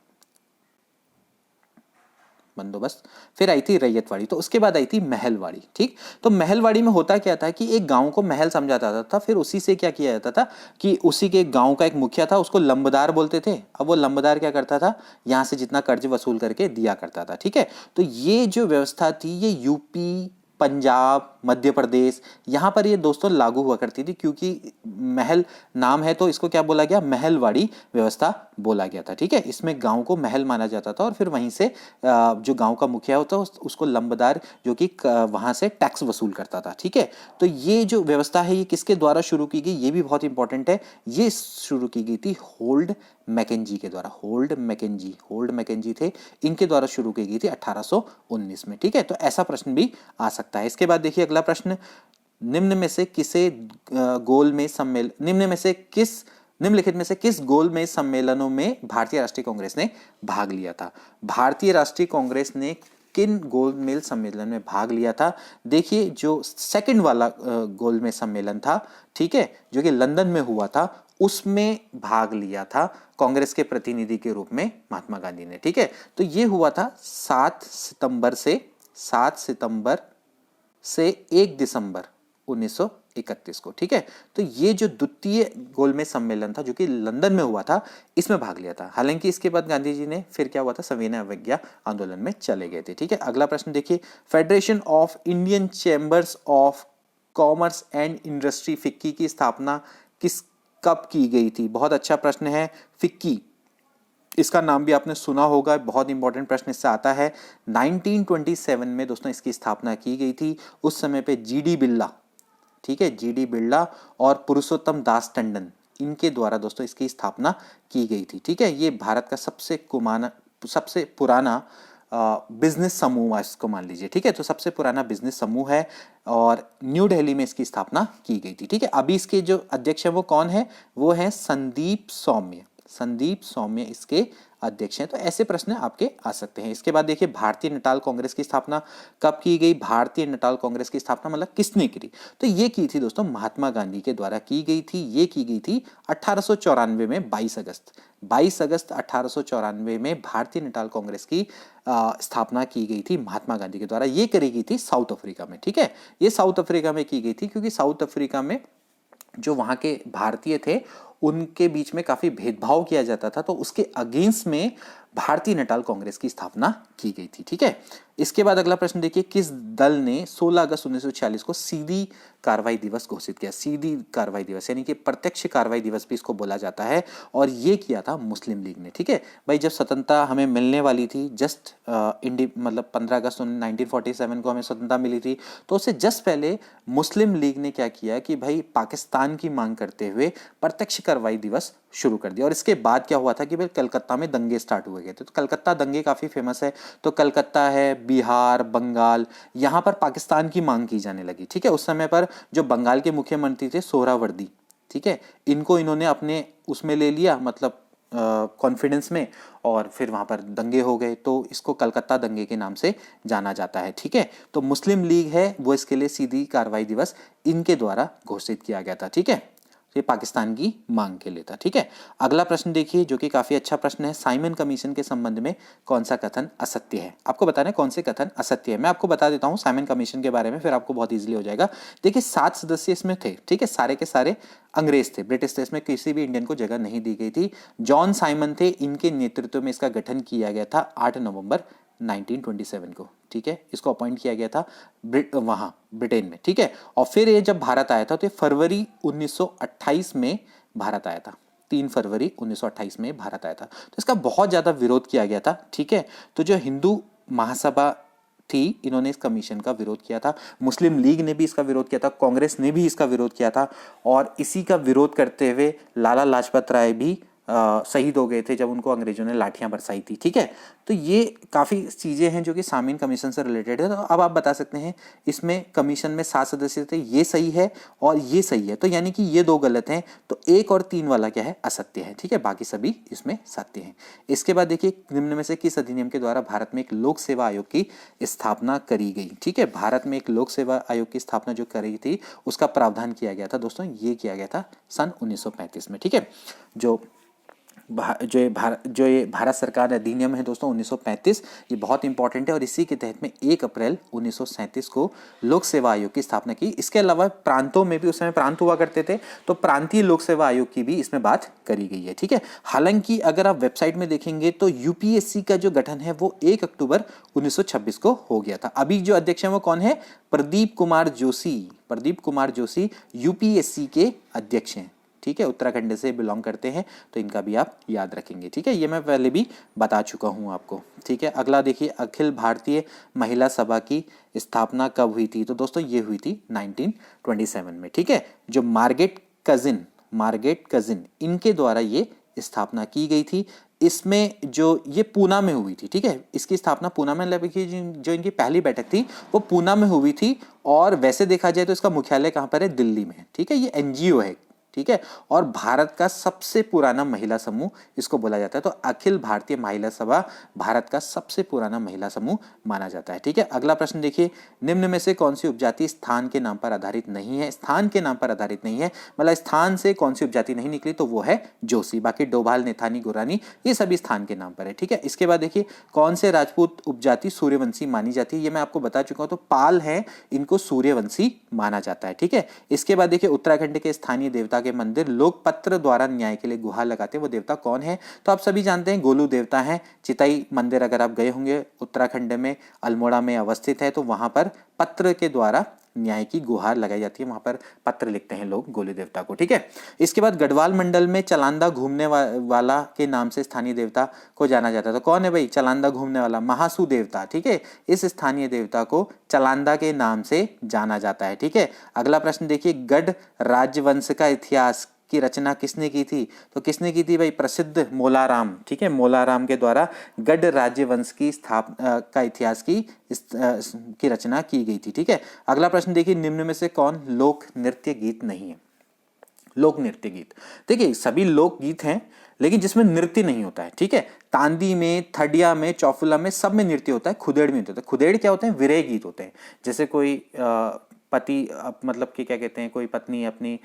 बंदोबस्त, फिर आई थी रैयतवाड़ी, तो उसके बाद आई थी महलवाड़ी, ठीक। तो महलवाड़ी में होता क्या था कि एक गांव को महल समझा जाता था, फिर उसी से क्या किया जाता था कि उसी के गांव का एक मुखिया था, उसको लंबदार बोलते थे। अब वो लंबदार क्या करता था, यहाँ से जितना कर्ज वसूल करके दिया करता था, ठीक है। तो ये जो व्यवस्था थी ये यूपी, पंजाब, मध्य प्रदेश, यहाँ पर ये दोस्तों लागू हुआ करती थी, क्योंकि महल नाम है तो इसको क्या बोला गया, महलवाड़ी व्यवस्था बोला गया था, ठीक है। इसमें गांव को महल माना जाता था और फिर वहीं से जो गांव का मुखिया होता उसको लंबदार, जो कि वहां से टैक्स वसूल करता था, ठीक है। तो ये जो व्यवस्था है ये किसके द्वारा शुरू की गई, ये भी बहुत इंपॉर्टेंट है। ये शुरू की गई थी होल्ड मैकेंजी के द्वारा। होल्ड मैकेंजी थे, इनके द्वारा शुरू की गई थी 1819 में, ठीक है। तो ऐसा प्रश्न भी आ सकता है। इसके बाद देखिए अगला प्रश्न, निम्न में से किसे गोल में सम्मेलन, निम्नलिखित में से किस गोल में सम्मेलनों में भारतीय राष्ट्रीय कांग्रेस ने भाग लिया था। भारतीय राष्ट्रीय कांग्रेस ने किन गोलमेज सम्मेलन में भाग लिया था। देखिए जो सेकंड वाला गोलमेज सम्मेलन था, ठीक है, जो कि लंदन में हुआ था, उसमें भाग लिया था कांग्रेस के प्रतिनिधि के रूप में महात्मा गांधी ने, ठीक है। तो ये हुआ था 7 सितंबर से 1 दिसंबर 1931 को। ठीक है, तो ये जो द्वितीय गोलमेज सम्मेलन था जो कि लंदन में हुआ था, इसमें भाग लिया था। हालांकि इसके बाद गांधी जी ने फिर क्या हुआ था, सविनय अवज्ञा आंदोलन में चले गए थे। ठीक है, अगला प्रश्न देखिए, federation of Indian chambers of commerce and industry FICCI की स्थापना कब की गई थी? बहुत अच्छा प्रश्न है। फिक्की, इसका नाम भी आपने सुना होगा, बहुत इंपॉर्टेंट प्रश्न इससे आता है। 1927 में दोस्तों इसकी स्थापना की गई थी। उस समय पे जीडी बिरला, ठीक है, जीडी बिरला और पुरुषोत्तम दास टंडन, इनके द्वारा दोस्तों इसकी स्थापना की गई थी। ठीक है, ये भारत का सबसे पुराना बिजनेस समूह है, इसको मान लीजिए। ठीक है, तो सबसे पुराना बिजनेस समूह है और न्यू दिल्ली में इसकी स्थापना की गई थी। ठीक है, अभी इसके जो अध्यक्ष है वो कौन है? वो है संदीप सौम्य। संदीप सौम्य इसके अध्यक्ष हैं। तो ऐसे प्रश्न आपके आ सकते हैं। इसके बाद देखिए, भारतीय नटाल कांग्रेस की स्थापना कब की गई? भारतीय नटाल कांग्रेस की स्थापना मतलब किसने की? तो ये की थी दोस्तों महात्मा गांधी के द्वारा की गई थी। ये की गई थी 1894 में, 22 अगस्त 1894 में भारतीय नटाल कांग्रेस की स्थापना की गई थी महात्मा गांधी के द्वारा। ये करी गई थी साउथ अफ्रीका में। ठीक है, ये साउथ अफ्रीका में की गई थी क्योंकि साउथ अफ्रीका में जो वहाँ के भारतीय थे उनके बीच में काफी भेदभाव किया जाता था, तो उसके अगेंस्ट में भारतीय नटाल कांग्रेस की स्थापना की गई थी। ठीक है, इसके बाद अगला प्रश्न देखिए, किस दल ने 16 अगस्त 1946 को सीधी कार्रवाई दिवस घोषित किया? सीधी कार्रवाई दिवस यानी कि प्रत्यक्ष कार्रवाई दिवस भी इसको बोला जाता है, और ये किया था मुस्लिम लीग ने। ठीक है भाई, जब स्वतंत्रता हमें मिलने वाली थी, जस्ट मतलब 15 अगस्त 1947 को हमें स्वतंत्रता मिली थी, तो उससे जस्ट पहले मुस्लिम लीग ने क्या किया कि भाई पाकिस्तान की मांग करते हुए प्रत्यक्ष कार्रवाई दिवस शुरू कर दिया। और इसके बाद क्या हुआ था कि भाई कलकत्ता में दंगे स्टार्ट हुए गए थे। तो कलकत्ता दंगे काफी फेमस है। तो कलकत्ता है, बिहार, बंगाल, यहाँ पर पाकिस्तान की मांग की जाने लगी। ठीक है, उस समय पर जो बंगाल के मुख्यमंत्री थे सोहरावर्दी, ठीक है, इनको इन्होंने अपने उसमें ले लिया, मतलब कॉन्फिडेंस में, और फिर वहां पर दंगे हो गए। तो इसको कलकत्ता दंगे के नाम से जाना जाता है। ठीक है, तो मुस्लिम लीग है वो इसके लिए सीधी कार्रवाई दिवस इनके द्वारा घोषित किया गया था। ठीक है, ये पाकिस्तान की मांग के लिए था। ठीक है, अगला प्रश्न देखिए जो कि काफी अच्छा प्रश्न है, साइमन कमीशन के संबंध में कौन सा कथन असत्य है? आपको बताना है कौन से कथन असत्य है। मैं आपको बता देता हूं साइमन कमीशन के बारे में, फिर आपको बहुत इजीली हो जाएगा। देखिए 7 सदस्य इसमें थे। ठीक है, सारे के सारे अंग्रेज थे, ब्रिटिश थे, इसमें किसी भी इंडियन को जगह नहीं दी गई थी। जॉन साइमन थे, इनके नेतृत्व में इसका गठन किया गया था 8 नवंबर 1927 को। ठीक है, इसको अपॉइंट किया गया था वहां ब्रिटेन में। ठीक है, और फिर ये जब भारत आया था तो फरवरी 1928 में भारत आया था। 3 फरवरी 1928 में भारत आया था। तो इसका बहुत ज्यादा विरोध किया गया था। ठीक है, तो जो हिंदू महासभा थी, इन्होंने इस कमीशन का विरोध किया था। मुस्लिम लीग ने भी इसका विरोध किया था, कांग्रेस ने भी इसका विरोध किया था, और इसी का विरोध करते हुए लाला लाजपत राय भी शहीद हो गए थे जब उनको अंग्रेजों ने लाठियां बरसाई थी। ठीक है, तो ये काफ़ी चीज़ें हैं जो कि सामीन कमीशन से रिलेटेड है। तो अब आप बता सकते हैं इसमें कमीशन में 7 सदस्य थे, ये सही है और ये सही है, तो यानी कि ये 2 गलत हैं, तो 1 और 3 वाला क्या है? असत्य है। ठीक है, बाकी सभी इसमें सत्य हैं। इसके बाद देखिए, निम्न में से किस अधिनियम के द्वारा भारत में एक लोक सेवा आयोग की स्थापना करी गई? ठीक है, भारत में एक लोक सेवा आयोग की स्थापना जो करी थी उसका प्रावधान किया गया था दोस्तों, ये किया गया था सन 1935 में। ठीक है, जो ये भारत सरकार अधिनियम है दोस्तों 1935, ये बहुत इंपॉर्टेंट है, और इसी के तहत में 1 अप्रैल 1937 को लोक सेवा आयोग की स्थापना की। इसके अलावा प्रांतों में भी, उस समय प्रांत हुआ करते थे, तो प्रांतीय लोक सेवा आयोग की भी इसमें बात करी गई है। ठीक है, हालांकि अगर आप वेबसाइट में देखेंगे तो यूपीएससी का जो गठन है वो 1 अक्टूबर 1926 को हो गया था। अभी जो अध्यक्ष है वो कौन है? प्रदीप कुमार जोशी। प्रदीप कुमार जोशी यूपीएससी के अध्यक्ष हैं। ठीक है, उत्तराखंड से बिलोंग करते हैं, तो इनका भी आप याद रखेंगे। ठीक है, ये मैं पहले भी बता चुका हूं आपको। ठीक है, अगला देखिए, अखिल भारतीय महिला सभा की स्थापना कब हुई थी? तो दोस्तों ये हुई थी 1927 में। ठीक है, जो मार्गरेट कजिन इनके द्वारा ये स्थापना की गई थी। इसमें जो ये पूना में हुई थी। ठीक है, इसकी स्थापना पूना में, जो इनकी पहली बैठक थी वो पूना में हुई थी, और वैसे देखा जाए तो इसका मुख्यालय कहाँ पर है? दिल्ली में। ठीक है, ये एनजीओ है। ठीक है, और भारत का सबसे पुराना महिला समूह इसको बोला जाता है। तो अखिल भारतीय महिला सभा भारत का सबसे पुराना महिला समूह माना जाता है। ठीक है, अगला प्रश्न देखिए, निम्न में से कौन सी उपजाति स्थान के नाम पर आधारित नहीं है? स्थान के नाम पर आधारित नहीं है मतलब स्थान से कौन सी उपजाति नहीं निकली, तो वो है जोशी। बाकी डोभाल, नेथानी, गुरानी ये सभी स्थान के नाम पर है। ठीक है, इसके बाद देखिए, कौन से राजपूत उपजाति सूर्यवंशी मानी जाती है? ये मैं आपको बता चुका हूं, तो पाल है, इनको सूर्यवंशी माना जाता है। ठीक है, इसके बाद देखिए, उत्तराखंड के स्थानीय देवता के मंदिर लोग पत्र द्वारा न्याय के लिए गुहार लगाते हैं, वो देवता कौन है? तो आप सभी जानते हैं, गोलू देवता है। चिताई मंदिर अगर आप गए होंगे, उत्तराखंड में अल्मोड़ा में अवस्थित है, तो वहां पर पत्र के द्वारा न्याय की गुहार लगाई जाती है, वहां पर पत्र लिखते हैं लोग गोलू देवता को। ठीक है, इसके बाद गढ़वाल मंडल में चलांदा घूमने वाला के नाम से स्थानीय देवता को जाना जाता है। तो कौन है भाई चलांदा घूमने वाला? महासू देवता। ठीक है, इस स्थानीय देवता को चलांदा के नाम से जाना जाता है। ठीक है, अगला प्रश्न देखिए, गढ़ राजवंश का इतिहास की रचना किसने की थी? तो किसने की थी भाई? प्रसिद्ध मोलाराम। ठीक है, मोलाराम के द्वारा गढ़ राज्यवंश की स्थापना का इतिहास की रचना की गई थी। ठीक है, अगला प्रश्न देखिए, निम्न में से कौन लोक नृत्य गीत नहीं है? लोक नृत्य गीत, देखिए सभी लोक गीत हैं लेकिन जिसमें नृत्य नहीं होता है। ठीक है, तांदी में, थडिया में, चौफुला में, सब में नृत्य होता है, खुदेड़ में होता है। खुदेड़ क्या होते हैं? विरह गीत होते हैं। जैसे कोई पति मतलब कि क्या कहते हैं, कोई पत्नी अपनी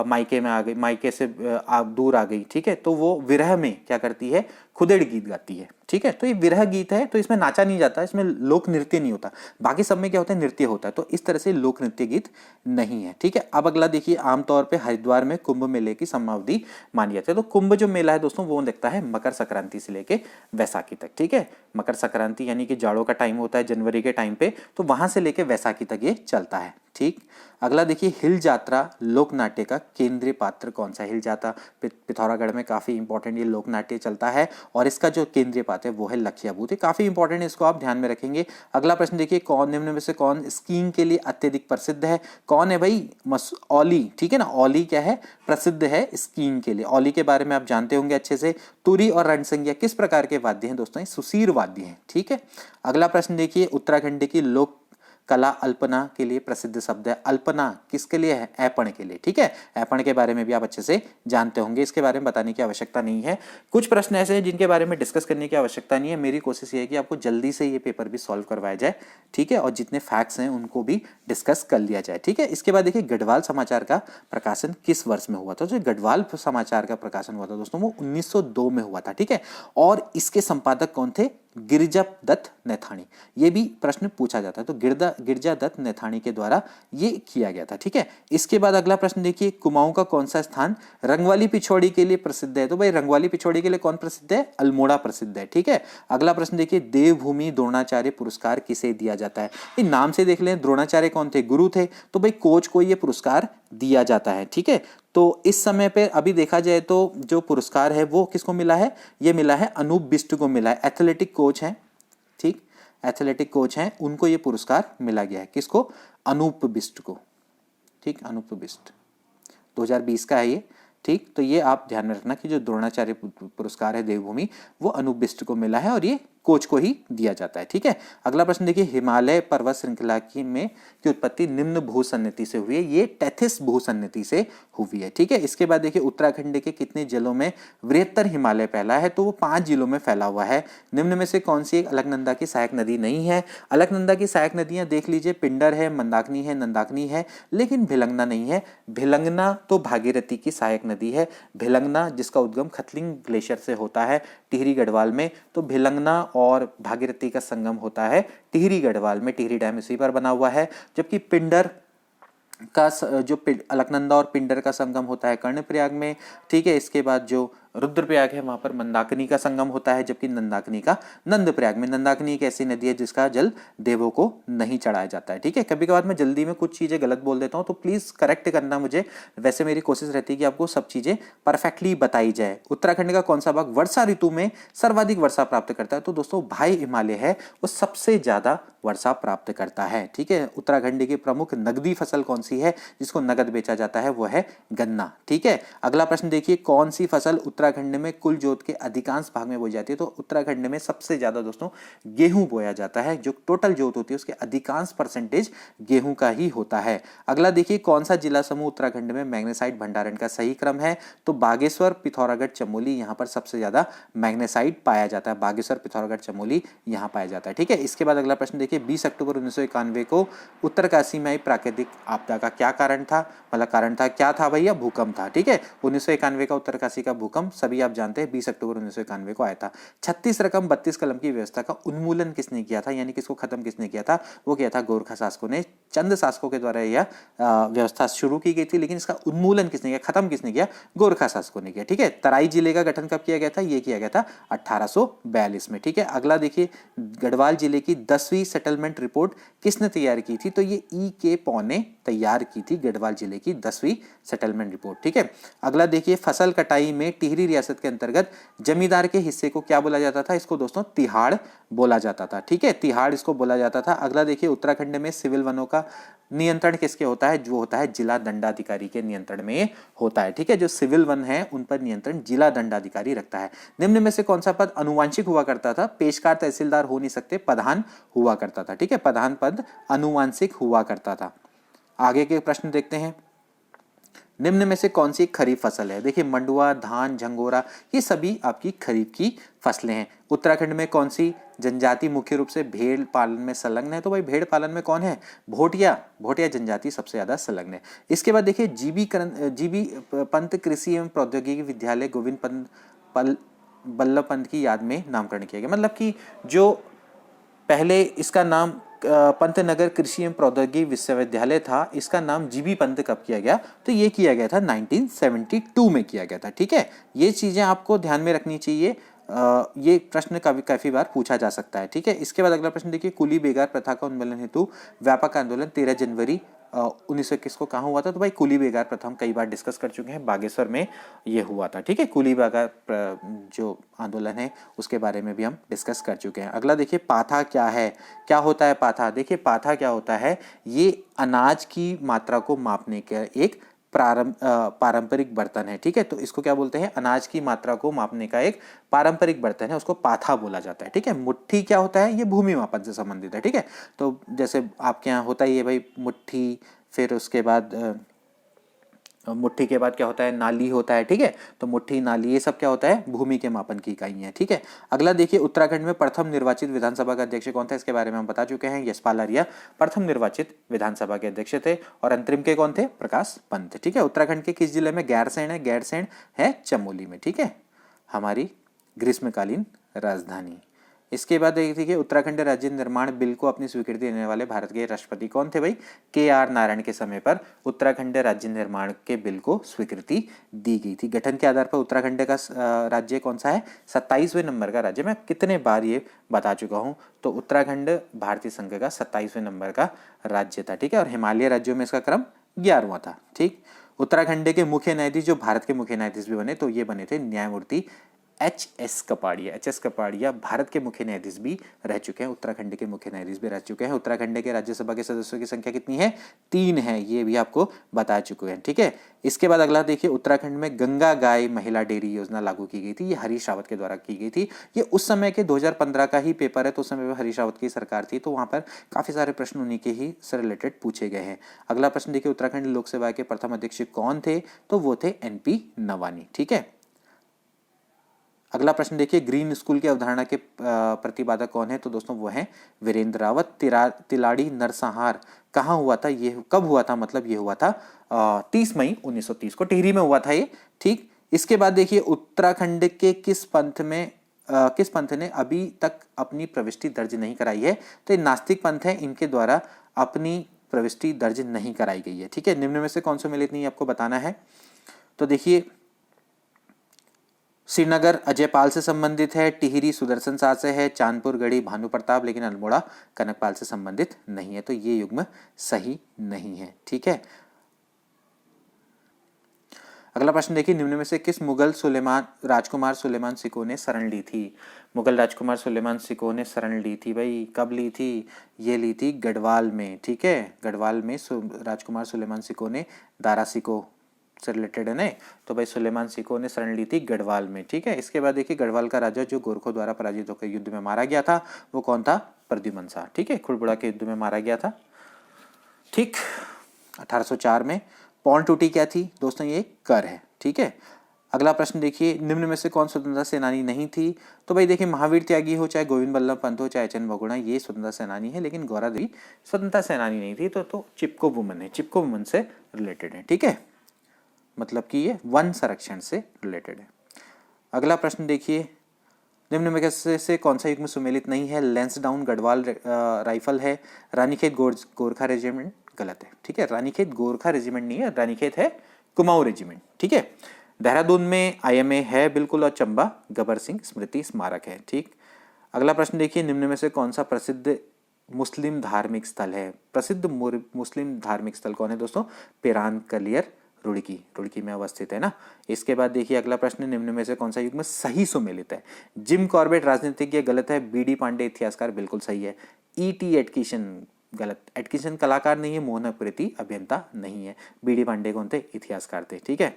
मायके में आ गई, मायके से दूर आ गई, ठीक है, तो वो विरह में क्या करती है? खुदेड़ गीत गाती है। ठीक है, तो ये विरह गीत है, तो इसमें नाचा नहीं जाता, इसमें लोक नृत्य नहीं होता। बाकी सब में क्या होता है? नृत्य होता है। तो इस तरह से लोक नृत्य गीत नहीं है। ठीक है, अब अगला देखिए, आमतौर पे हरिद्वार में कुंभ मेले की समावधि मानी जाती है। तो कुंभ जो मेला है दोस्तों, वो लगता है मकर संक्रांति से लेके वैसाखी तक। ठीक है, मकर संक्रांति यानी कि जाड़ों का टाइम होता है जनवरी के टाइम पे, तो वहां से लेके वैसाखी तक ये चलता है। ठीक, अगला देखिए, हिल जात्रा लोक नाट्य का केंद्रीय पात्र कौन सा है? हिल जात्रा पिथौरागढ़ में काफी इंपॉर्टेंट ये लोक नाट्य चलता है, और इसका जो केंद्रीय पात्र है वो है लखियाभूत। काफी इंपॉर्टेंट है, इसको आप ध्यान में रखेंगे। अगला प्रश्न देखिए, कौन निम्न में से कौन स्कीइंग के लिए अत्यधिक प्रसिद्ध है? कौन है भाई? औली। ठीक है ना, औली क्या है? प्रसिद्ध है स्कीइंग के लिए। औली के बारे में आप जानते होंगे अच्छे से। तुरी और रणसंज्ञा किस प्रकार के वाद्य हैं दोस्तों? सुसीर वाद्य हैं। ठीक है, अगला प्रश्न देखिए, उत्तराखंड की लोक कला अल्पना के लिए प्रसिद्ध शब्द है। अल्पना किसके लिए है? ऐपण के लिए। ठीक है, ऐपण के बारे में भी आप अच्छे से जानते होंगे, इसके बारे में बताने की आवश्यकता नहीं है। कुछ प्रश्न ऐसे हैं जिनके बारे में डिस्कस करने की आवश्यकता नहीं है। मेरी कोशिश ये है कि आपको जल्दी से ये पेपर भी सॉल्व करवाया जाए। ठीक है, और जितने फैक्ट्स हैं उनको भी डिस्कस कर लिया जाए। ठीक है, इसके बाद देखिए, गढ़वाल समाचार का प्रकाशन किस वर्ष में हुआ था? जो गढ़वाल समाचार का प्रकाशन हुआ था दोस्तों, वो 1902 में हुआ था। ठीक है, और इसके संपादक कौन थे? गिरिजा दत्त नैथानी। ये भी प्रश्न पूछा जाता है, तो गिरिजा दत्त नैथानी के द्वारा ये किया गया था। ठीक है, इसके बाद अगला प्रश्न देखिए, कुमाऊं का कौन सा स्थान रंगवाली पिछोड़ी के लिए प्रसिद्ध है? तो भाई रंगवाली पिछोड़ी के लिए कौन प्रसिद्ध है? अल्मोड़ा प्रसिद्ध है। ठीक है, अगला प्रश्न देखिए, देवभूमि द्रोणाचार्य पुरस्कार किसे दिया जाता है? ये नाम से देख लें, द्रोणाचार्य कौन थे? गुरु थे, तो भाई कोच को ये पुरस्कार दिया जाता है। ठीक है, तो इस समय पे अभी देखा जाए तो जो पुरस्कार है वो किसको मिला है? ये मिला है अनूप बिष्ट को मिला है। एथलेटिक कोच हैं, ठीक, एथलेटिक कोच हैं, उनको ये पुरस्कार मिला गया है। किसको? अनूप बिष्ट को। ठीक, अनूप बिष्ट 2020 का है ये। ठीक, तो ये आप ध्यान में रखना कि जो द्रोणाचार्य पुरस्कार है देवभूमि, वो अनूप बिष्ट को मिला है और ये कोच को ही दिया जाता है। ठीक है, अगला प्रश्न देखिए, हिमालय पर्वत श्रृंखला की उत्पत्ति निम्न भूसन्नति से हुई है? ये टेथिस भूसन्नति से हुई है। ठीक है, इसके बाद देखिए, उत्तराखंड के कितने जिलों में वृहत्तर हिमालय फैला है? तो वो 5 जिलों में फैला हुआ है। निम्न में से कौन सी एक अलकनंदा की सहायक नदी नहीं है? अलकनंदा की सहायक नदियां देख लीजिए, पिंडर है, मंदाकिनी है, नंदाकिनी है, लेकिन भिलंगना नहीं है। भिलंगना तो भागीरथी की सहायक नदी है। भिलंगना जिसका उद्गम खतलिंग ग्लेशियर से होता है टिहरी गढ़वाल में, तो भिलंगना और भागीरथी का संगम होता है टिहरी गढ़वाल में। टिहरी डैम इसी पर बना हुआ है। जबकि पिंडर का जो अलकनंदा और पिंडर का संगम होता है कर्णप्रयाग में। ठीक है, इसके बाद जो रुद्रप्रयाग है वहां पर मंदाकिनी का संगम होता है, जबकि नंदाकिनी का नंदप्रयाग में। नंदाकिनी एक ऐसी नदी है जिसका जल देवों को नहीं चढ़ाया जाता है। ठीक है, कभी कभार मैं जल्दी में कुछ चीजें गलत बोल देता हूं, तो प्लीज करेक्ट करना मुझे। वैसे मेरी कोशिश रहती है कि आपको सब चीजें परफेक्टली बताई जाए। उत्तराखंड का कौन सा भाग वर्षा ऋतु में सर्वाधिक वर्षा प्राप्त करता है? तो दोस्तों भाई हिमालय है, वो सबसे ज्यादा वर्षा प्राप्त करता है। ठीक है, उत्तराखंड की प्रमुख नगदी फसल कौन सी है जिसको नगद बेचा जाता है? वो है गन्ना। ठीक है, अगला प्रश्न देखिए, कौन सी फसल उत्तराखंड में कुल जोत के अधिकांश भाग में बोई जाती है। तो उत्तराखंड में सबसे ज्यादा दोस्तों गेहूं बोया जाता है, जो टोटल जोत होती है उसके अधिकांश परसेंटेज गेहूं का ही होता है। अगला देखिए, कौन सा जिला समूह उत्तराखंड में मैग्नेसाइट भंडारण का सही क्रम है? तो बागेश्वर, पिथौरागढ़, चमोली, यहाँ पर सबसे ज्यादा मैग्नेसाइट पाया जाता है। बागेश्वर, पिथौरागढ़, चमोली यहाँ पाया जाता है। ठीक है, इसके बाद अगला प्रश्न देखिए, 20 अक्टूबर 1991 को उत्तरकाशी में आई प्राकृतिक आपदा का क्या कारण था? मतलब कारण था, क्या था भैया? भूकंप था। ठीक है, 1991 का उत्तरकाशी का भूकंप सभी आप जानते हैं 20 अक्टूबर 1991 को आया था। 36 रकम 32 कलम की व्यवस्था का उन्मूलन किसने किया था, यानी किसको खत्म किसने किया था? वो किया था गोरखा शासकों ने। चंद शासकों के द्वारा यह व्यवस्था शुरू की गई थी, लेकिन इसका उन्मूलन किसने किया, खत्म किसने किया? गोरखा शासकों ने किया। ठीक है, तराई जिले का गठन कब किया गया था? ये किया गया था 1842 में। ठीक है, अगला देखिए, गढ़वाल जिले की 10वीं सेटलमेंट रिपोर्ट किसने तैयार की थी? तो ये E.K. पॉल ने तैयार की थी गढ़वाल जिले की 10वीं सेटलमेंट रिपोर्ट। ठीक है, अगला देखिए, फसल कटाई में टिहरी रियासत के अंतर्गत जमींदार के हिस्से को क्या बोला जाता था? इसको दोस्तों तिहाड़ बोला जाता था। ठीक है, तिहाड़ इसको बोला जाता था। अगला देखिए, उत्तराखंड में सिविल वनों का नियंत्रण किसके होता है? जो होता है जिला दंडाधिकारी के नियंत्रण में होता है। ठीक है, जो सिविल वन है उन पर नियंत्रण जिला दंडाधिकारी रखता है। निम्न में से कौन सा पद अनुवांशिक हुआ करता था? पेशकार तहसीलदार हो नहीं सकते, प्रधान हुआ करता था। ठीक है, प्रधान पद अनुवांशिक हुआ करता था। आगे के प्रश्न देखते हैं, निम्न में से कौन सी खरीफ फसल है? देखिए, मंडुआ, धान, झंगोरा, ये सभी आपकी खरीफ की फसलें हैं। उत्तराखंड में कौन सी जनजाति मुख्य रूप से भेड़ पालन में संलग्न है? तो भाई भेड़ पालन में कौन है? भोटिया जनजाति सबसे ज्यादा संलग्न है। इसके बाद देखिए, जीबी पंत कृषि एवं प्रौद्योगिकी विद्यालय गोविंद पंत बल्लभ पंत की याद में नामकरण किया गया। मतलब कि जो पहले इसका नाम पंतनगर कृषि एवं प्रौद्योगिकी विश्वविद्यालय था, इसका नाम जीबी पंत कब किया गया? तो ये किया गया था 1972 में किया गया था। ठीक है, ये चीजें आपको ध्यान में रखनी चाहिए। ये प्रश्न काफी बार पूछा जा सकता है। ठीक है, इसके बाद अगला प्रश्न देखिए, कुली बेगार प्रथा का उन्मूलन हेतु व्यापक आंदोलन 13 जनवरी 1921 को कहाँ हुआ था? तो भाई कुली बेगार प्रथा हम कई बार डिस्कस कर चुके हैं, बागेश्वर में ये हुआ था। ठीक है, कुली बेगार जो आंदोलन है उसके बारे में भी हम डिस्कस कर चुके हैं। अगला देखिए, पाथा क्या है? क्या होता है पाथा? देखिए, पाथा क्या होता है? ये अनाज की मात्रा को मापने का एक पारंपरिक बर्तन है। ठीक है, तो इसको क्या बोलते हैं? अनाज की मात्रा को मापने का एक पारंपरिक बर्तन है, उसको पाथा बोला जाता है। ठीक है, मुट्ठी क्या होता है? ये भूमि मापन से संबंधित है। ठीक है, तो जैसे आपके यहाँ होता ही है भाई मुट्ठी, फिर उसके बाद मुट्ठी के बाद क्या होता है? नाली होता है। ठीक है, तो मुट्ठी, नाली, ये सब क्या होता है? भूमि के मापन की इकाई है। ठीक है, अगला देखिए, उत्तराखंड में प्रथम निर्वाचित विधानसभा का अध्यक्ष कौन था? इसके बारे में हम बता चुके हैं, यशपाल आर्य प्रथम निर्वाचित विधानसभा के अध्यक्ष थे। और अंतरिम के कौन थे? प्रकाश पंत। ठीक है, उत्तराखंड के किस जिले में गैरसैंण है? गैरसैंण है चमोली में। ठीक है, हमारी ग्रीष्मकालीन राजधानी। इसके बाद देखिए, उत्तराखंड राज्य निर्माण बिल को अपनी स्वीकृति देने वाले भारत के राष्ट्रपति कौन थे भाई? KR नारायण के समय पर उत्तराखंड राज्य निर्माण के बिल को स्वीकृति दी गई थी। गठन के आधार पर उत्तराखंड का राज्य कौन सा है? 27वें नंबर का राज्य। मैं कितने बार ये बता चुका हूँ, तो उत्तराखंड भारतीय संघ का 27वें नंबर का राज्य था। ठीक है, और हिमालय राज्यों में इसका क्रम 11वां था। ठीक, उत्तराखंड के मुख्य न्यायाधीश जो भारत के मुख्य न्यायाधीश भी बने, तो ये बने थे न्यायमूर्ति HS कपाड़िया भारत के मुख्य न्यायाधीश भी रह चुके हैं, उत्तराखंड के मुख्य न्यायाधीश भी रह चुके हैं। उत्तराखंड के राज्यसभा के सदस्यों की संख्या कितनी है? 3 है, ये भी आपको बता चुके हैं। ठीक है, इसके बाद अगला देखिए, उत्तराखंड में गंगा गाय महिला डेयरी योजना लागू की गई थी। ये हरीश रावत के द्वारा की गई थी। ये उस समय के 2015 का ही पेपर है, तो उस समय हरीश रावत की सरकार थी, तो वहां पर काफी सारे प्रश्न उन्हीं के ही से रिलेटेड पूछे गए हैं। अगला प्रश्न देखिए, उत्तराखंड लोकसभा के प्रथम अध्यक्ष कौन थे? तो वो थे NP नवानी। ठीक है, अगला प्रश्न देखिए, ग्रीन स्कूल की अवधारणा के प्रतिपादक कौन है? तो दोस्तों वो हैं वीरेंद्र रावत। तिलाड़ी नरसंहार कहाँ हुआ था? ये कब हुआ था? मतलब ये हुआ था 30 मई 1930 को, टिहरी में हुआ था ये। ठीक, इसके बाद देखिए, उत्तराखंड के किस पंथ ने अभी तक अपनी प्रविष्टि दर्ज नहीं कराई है? तो ये नास्तिक पंथ है, इनके द्वारा अपनी प्रविष्टि दर्ज नहीं कराई गई है। ठीक है, निम्न में से कौन सा मिलित नहीं आपको बताना है। तो देखिए, श्रीनगर अजयपाल से संबंधित है, टिहरी सुदर्शन शाह से है, चांदपुर गढ़ी भानु प्रताप, लेकिन अल्मोड़ा कनकपाल से संबंधित नहीं है, तो ये युग्म सही नहीं है। ठीक है, अगला प्रश्न देखिए, निम्न में से किस मुगल राजकुमार सुलेमान सिको ने शरण ली थी? मुगल राजकुमार सुलेमान सिको ने शरण ली थी भाई, कब ली थी? ये ली थी गढ़वाल में। ठीक है, गढ़वाल में राजकुमार सुलेमान सिको ने दारा सिको से रिलेटेड है ना, तो भाई सुलेमान सिको ने शरण ली थी गढ़वाल में, ठीक है। इसके बाद देखिए गढ़वाल का राजा जो गोरखों द्वारा पराजित होकर युद्ध में मारा गया था वो कौन था, प्रद्युम्न शाह, ठीक है, खुड़बुड़ा के युद्ध में मारा गया था, ठीक। 1804 में पौंड टूटी क्या थी दोस्तों, ये कर है, ठीक है। अगला प्रश्न देखिए, निम्न में से कौन स्वतंत्रता सेनानी नहीं थी, तो भाई देखिए महावीर त्यागी हो, चाहे गोविंद बल्लभ पंत हो, चाहे एच एन बहुगुणा, ये स्वतंत्रता सेनानी है, लेकिन गौरा देवी स्वतंत्रता सेनानी नहीं थी, तो चिपको वुमन है, चिपको वुमन से रिलेटेड है, ठीक है, मतलब कि ये वन संरक्षण से रिलेटेड है। अगला प्रश्न देखिए, निम्न में से कौन सा युग में सुमेलित नहीं है, लैंसडाउन गढ़वाल राइफल है, रानीखेत गोरखा रेजिमेंट, गलत है, ठीक है, रानीखेत गोरखा रेजिमेंट नहीं है, रानीखेत है कुमाऊं रेजिमेंट, ठीक है। देहरादून में IMA है बिल्कुल, और चंबा गबर सिंह स्मृति स्मारक है, ठीक। अगला प्रश्न देखिए, निम्न में से कौन सा प्रसिद्ध मुस्लिम धार्मिक स्थल है, प्रसिद्ध मुस्लिम धार्मिक स्थल कौन है दोस्तों, पेरान कलियर रुड़की में अवस्थित है ना। इसके बाद देखिए अगला प्रश्न, निम्न में से कौन सा युग में सही सुमेलित है, जिम कॉर्बेट राजनीतिज्ञ गलत है, BD पांडे इतिहासकार बिल्कुल सही है, ET एटकिंसन गलत, एटकिंसन कलाकार नहीं है, मोहन प्रीति अभियंता नहीं है, BD पांडे कौन थे, इतिहासकार थे, ठीक है।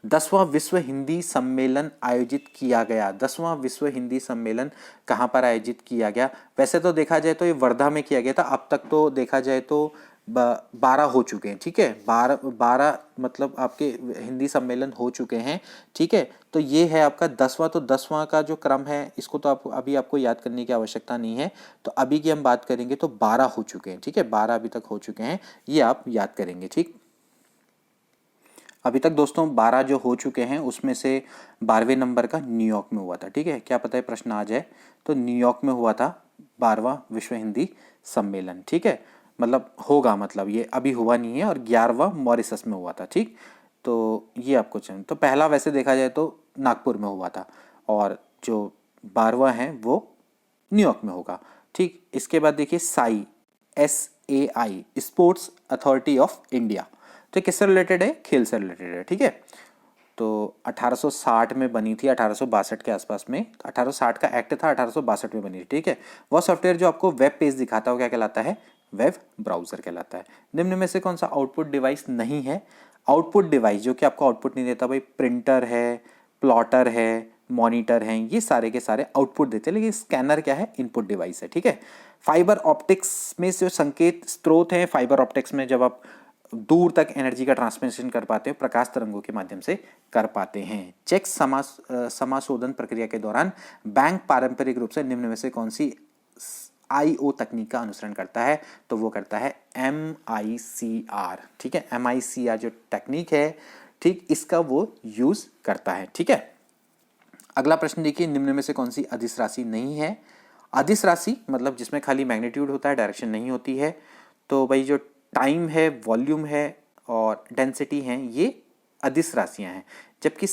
10वां विश्व हिंदी सम्मेलन आयोजित किया गया, 10वां विश्व हिंदी सम्मेलन कहाँ पर आयोजित किया गया, वैसे तो देखा जाए तो ये वर्धा में किया गया था, अब तक तो देखा जाए तो 12 हो चुके हैं, ठीक है, 12 मतलब आपके हिंदी सम्मेलन हो चुके हैं, ठीक है। तो ये है आपका 10वां, तो 10वां का जो क्रम है इसको तो अभी आपको याद करने की आवश्यकता नहीं है, तो अभी की हम बात करेंगे तो 12 हो चुके हैं, ठीक है, 12 अभी तक हो चुके हैं, ये आप याद करेंगे, ठीक। अभी तक दोस्तों 12 जो हो चुके हैं उसमें से 12वें नंबर का न्यूयॉर्क में हुआ था, ठीक है, क्या पता है प्रश्न आ जाए, तो न्यूयॉर्क में हुआ था 12वां विश्व हिंदी सम्मेलन, ठीक है, मतलब होगा, मतलब ये अभी हुआ नहीं है, और 11वां मॉरिशस में हुआ था, ठीक। तो ये आपको चाहिए, तो पहला वैसे देखा जाए तो नागपुर में हुआ था, और जो 12वां है वो न्यूयॉर्क में होगा, ठीक। इसके बाद देखिए SAI sports authority of India, तो किससे रिलेटेड है, खेल से रिलेटेड है, ठीक है। तो 1860 में बनी थी, 1862 के आसपास में, 1860 का एक्ट था, 1862 में बनी थी, ठीक है। वह सॉफ्टवेयर जो आपको वेब पेज दिखाता है वो क्या कहलाता है, वेब ब्राउजर कहलाता है। निम्न में से कौन सा आउटपुट डिवाइस नहीं है, आउटपुट डिवाइस जो कि आपको आउटपुट नहीं देता, भाई प्रिंटर है, प्लॉटर है, मॉनिटर हैं, ये सारे के सारे आउटपुट देते हैं, लेकिन स्कैनर क्या है, इनपुट डिवाइस है, ठीक है। फाइबर ऑप्टिक्स में जो संकेत स्रोत हैं, फाइबर ऑप्टिक्स में जब आप दूर तक एनर्जी का ट्रांसमिशन कर पाते हैं, प्रकाश तरंगों के माध्यम से कर पाते हैं। चेक समाशोधन प्रक्रिया के दौरान बैंक पारंपरिक रूप से निम्न में से कौन सी IO तकनीक का अनुसरण करता है, तो वो करता है MICR, ठीक है, MICR जो टेक्निक है, ठीक, इसका वो यूज करता है, ठीक है। अगला प्रश्न देखिए, निम्न में से कौन सी अदिश राशि नहीं है, अदिश राशि मतलब जिसमें खाली मैग्नीट्यूड होता है, डायरेक्शन नहीं होती है, तो भाई जो टाइम है, वॉल्यूम है और डेंसिटी है, ये अदिश राशियां हैं। जबकि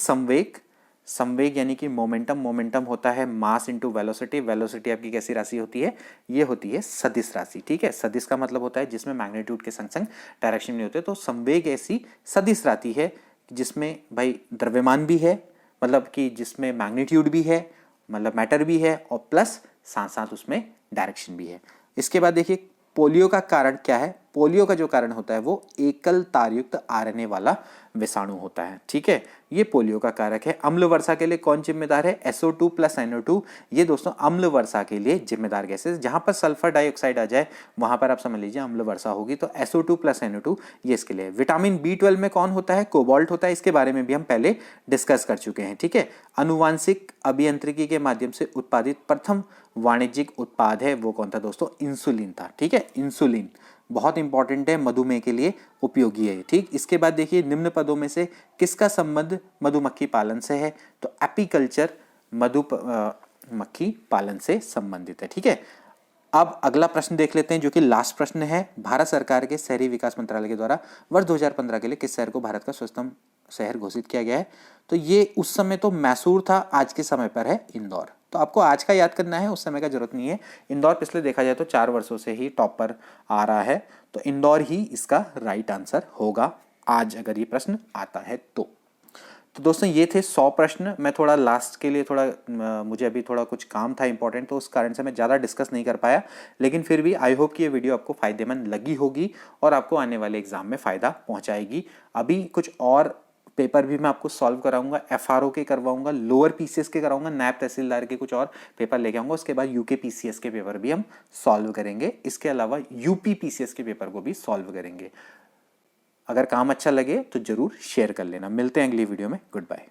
संवेग यानी कि मोमेंटम होता है मास इंटू वेलोसिटी, वेलोसिटी आपकी कैसी राशि होती है, ये होती है सदिश राशि, ठीक है। सदिश का मतलब होता है जिसमें मैग्नीट्यूड के संग संग डायरेक्शन नहीं होते, तो संवेग ऐसी सदिश राशि है जिसमें भाई द्रव्यमान भी है, मतलब कि जिसमें मैग्नीट्यूड भी है, मतलब मैटर भी है, और प्लस साथ साथ उसमें डायरेक्शन भी है। इसके बाद देखिए पोलियो का कारण क्या है, पोलियो का जो कारण होता है वो एकल तारयुक्त RNA वाला विषाणु होता है, ठीक है, ये पोलियो का कारक है। अम्ल वर्षा के लिए कौन जिम्मेदार है, SO2 + NO2, ये दोस्तों अम्ल वर्षा के लिए जिम्मेदार गैसेस, जहां पर सल्फर डाइऑक्साइड आ जाए वहां पर आप समझ लीजिए अम्ल वर्षा होगी, तो SO2 + NO2 ये इसके लिए। विटामिन B12 में कौन होता है, कोबाल्ट होता है, इसके बारे में भी हम पहले डिस्कस कर चुके हैं, ठीक है। अनुवांशिक अभियांत्रिकी के माध्यम से उत्पादित प्रथम वाणिज्यिक उत्पाद है वो कौन था दोस्तों, इंसुलिन था, ठीक है, इंसुलिन बहुत इंपॉर्टेंट है, मधुमेह के लिए उपयोगी है, ठीक। इसके बाद देखिए निम्न पदों में से किसका संबंध मधुमक्खी पालन से है, तो एपीकल्चर मधुमक्खी पालन से संबंधित है, ठीक है। अब अगला प्रश्न देख लेते हैं जो कि लास्ट प्रश्न है, भारत सरकार के शहरी विकास मंत्रालय के द्वारा वर्ष 2015 के लिए किस शहर को भारत का स्वच्छतम शहर घोषित किया गया है, तो ये उस समय तो मैसूर था, आज के समय पर है इंदौर, तो आपको आज का याद करना है, उस समय का जरूरत नहीं है। इंदौर पिछले देखा जाए तो 4 वर्षों से ही टॉप पर आ रहा है, तो इंदौर ही इसका राइट आंसर होगा आज अगर ये प्रश्न आता है तो। तो दोस्तों ये थे 100 प्रश्न। मैं थोड़ा लास्ट के लिए थोड़ा मुझे अभी थोड़ा कुछ काम था इंपॉर्टेंट, तो उस कारण से मैं ज़्यादा डिस्कस नहीं कर पाया, लेकिन फिर भी आई होप कि ये वीडियो आपको फ़ायदेमंद लगी होगी और आपको आने वाले एग्जाम में फ़ायदा पहुंचाएगी। अभी कुछ और पेपर भी मैं आपको सॉल्व कराऊंगा, एफआरओ के करवाऊंगा, लोअर पीसीएस के कराऊंगा, नायब तहसीलदार के कुछ और पेपर लेके आऊंगा। उसके बाद यूके पीसीएस के पेपर भी हम सॉल्व करेंगे, इसके अलावा यूपी पीसीएस के पेपर को भी सॉल्व करेंगे। अगर काम अच्छा लगे तो जरूर शेयर कर लेना। मिलते हैं अगली वीडियो में। Good bye.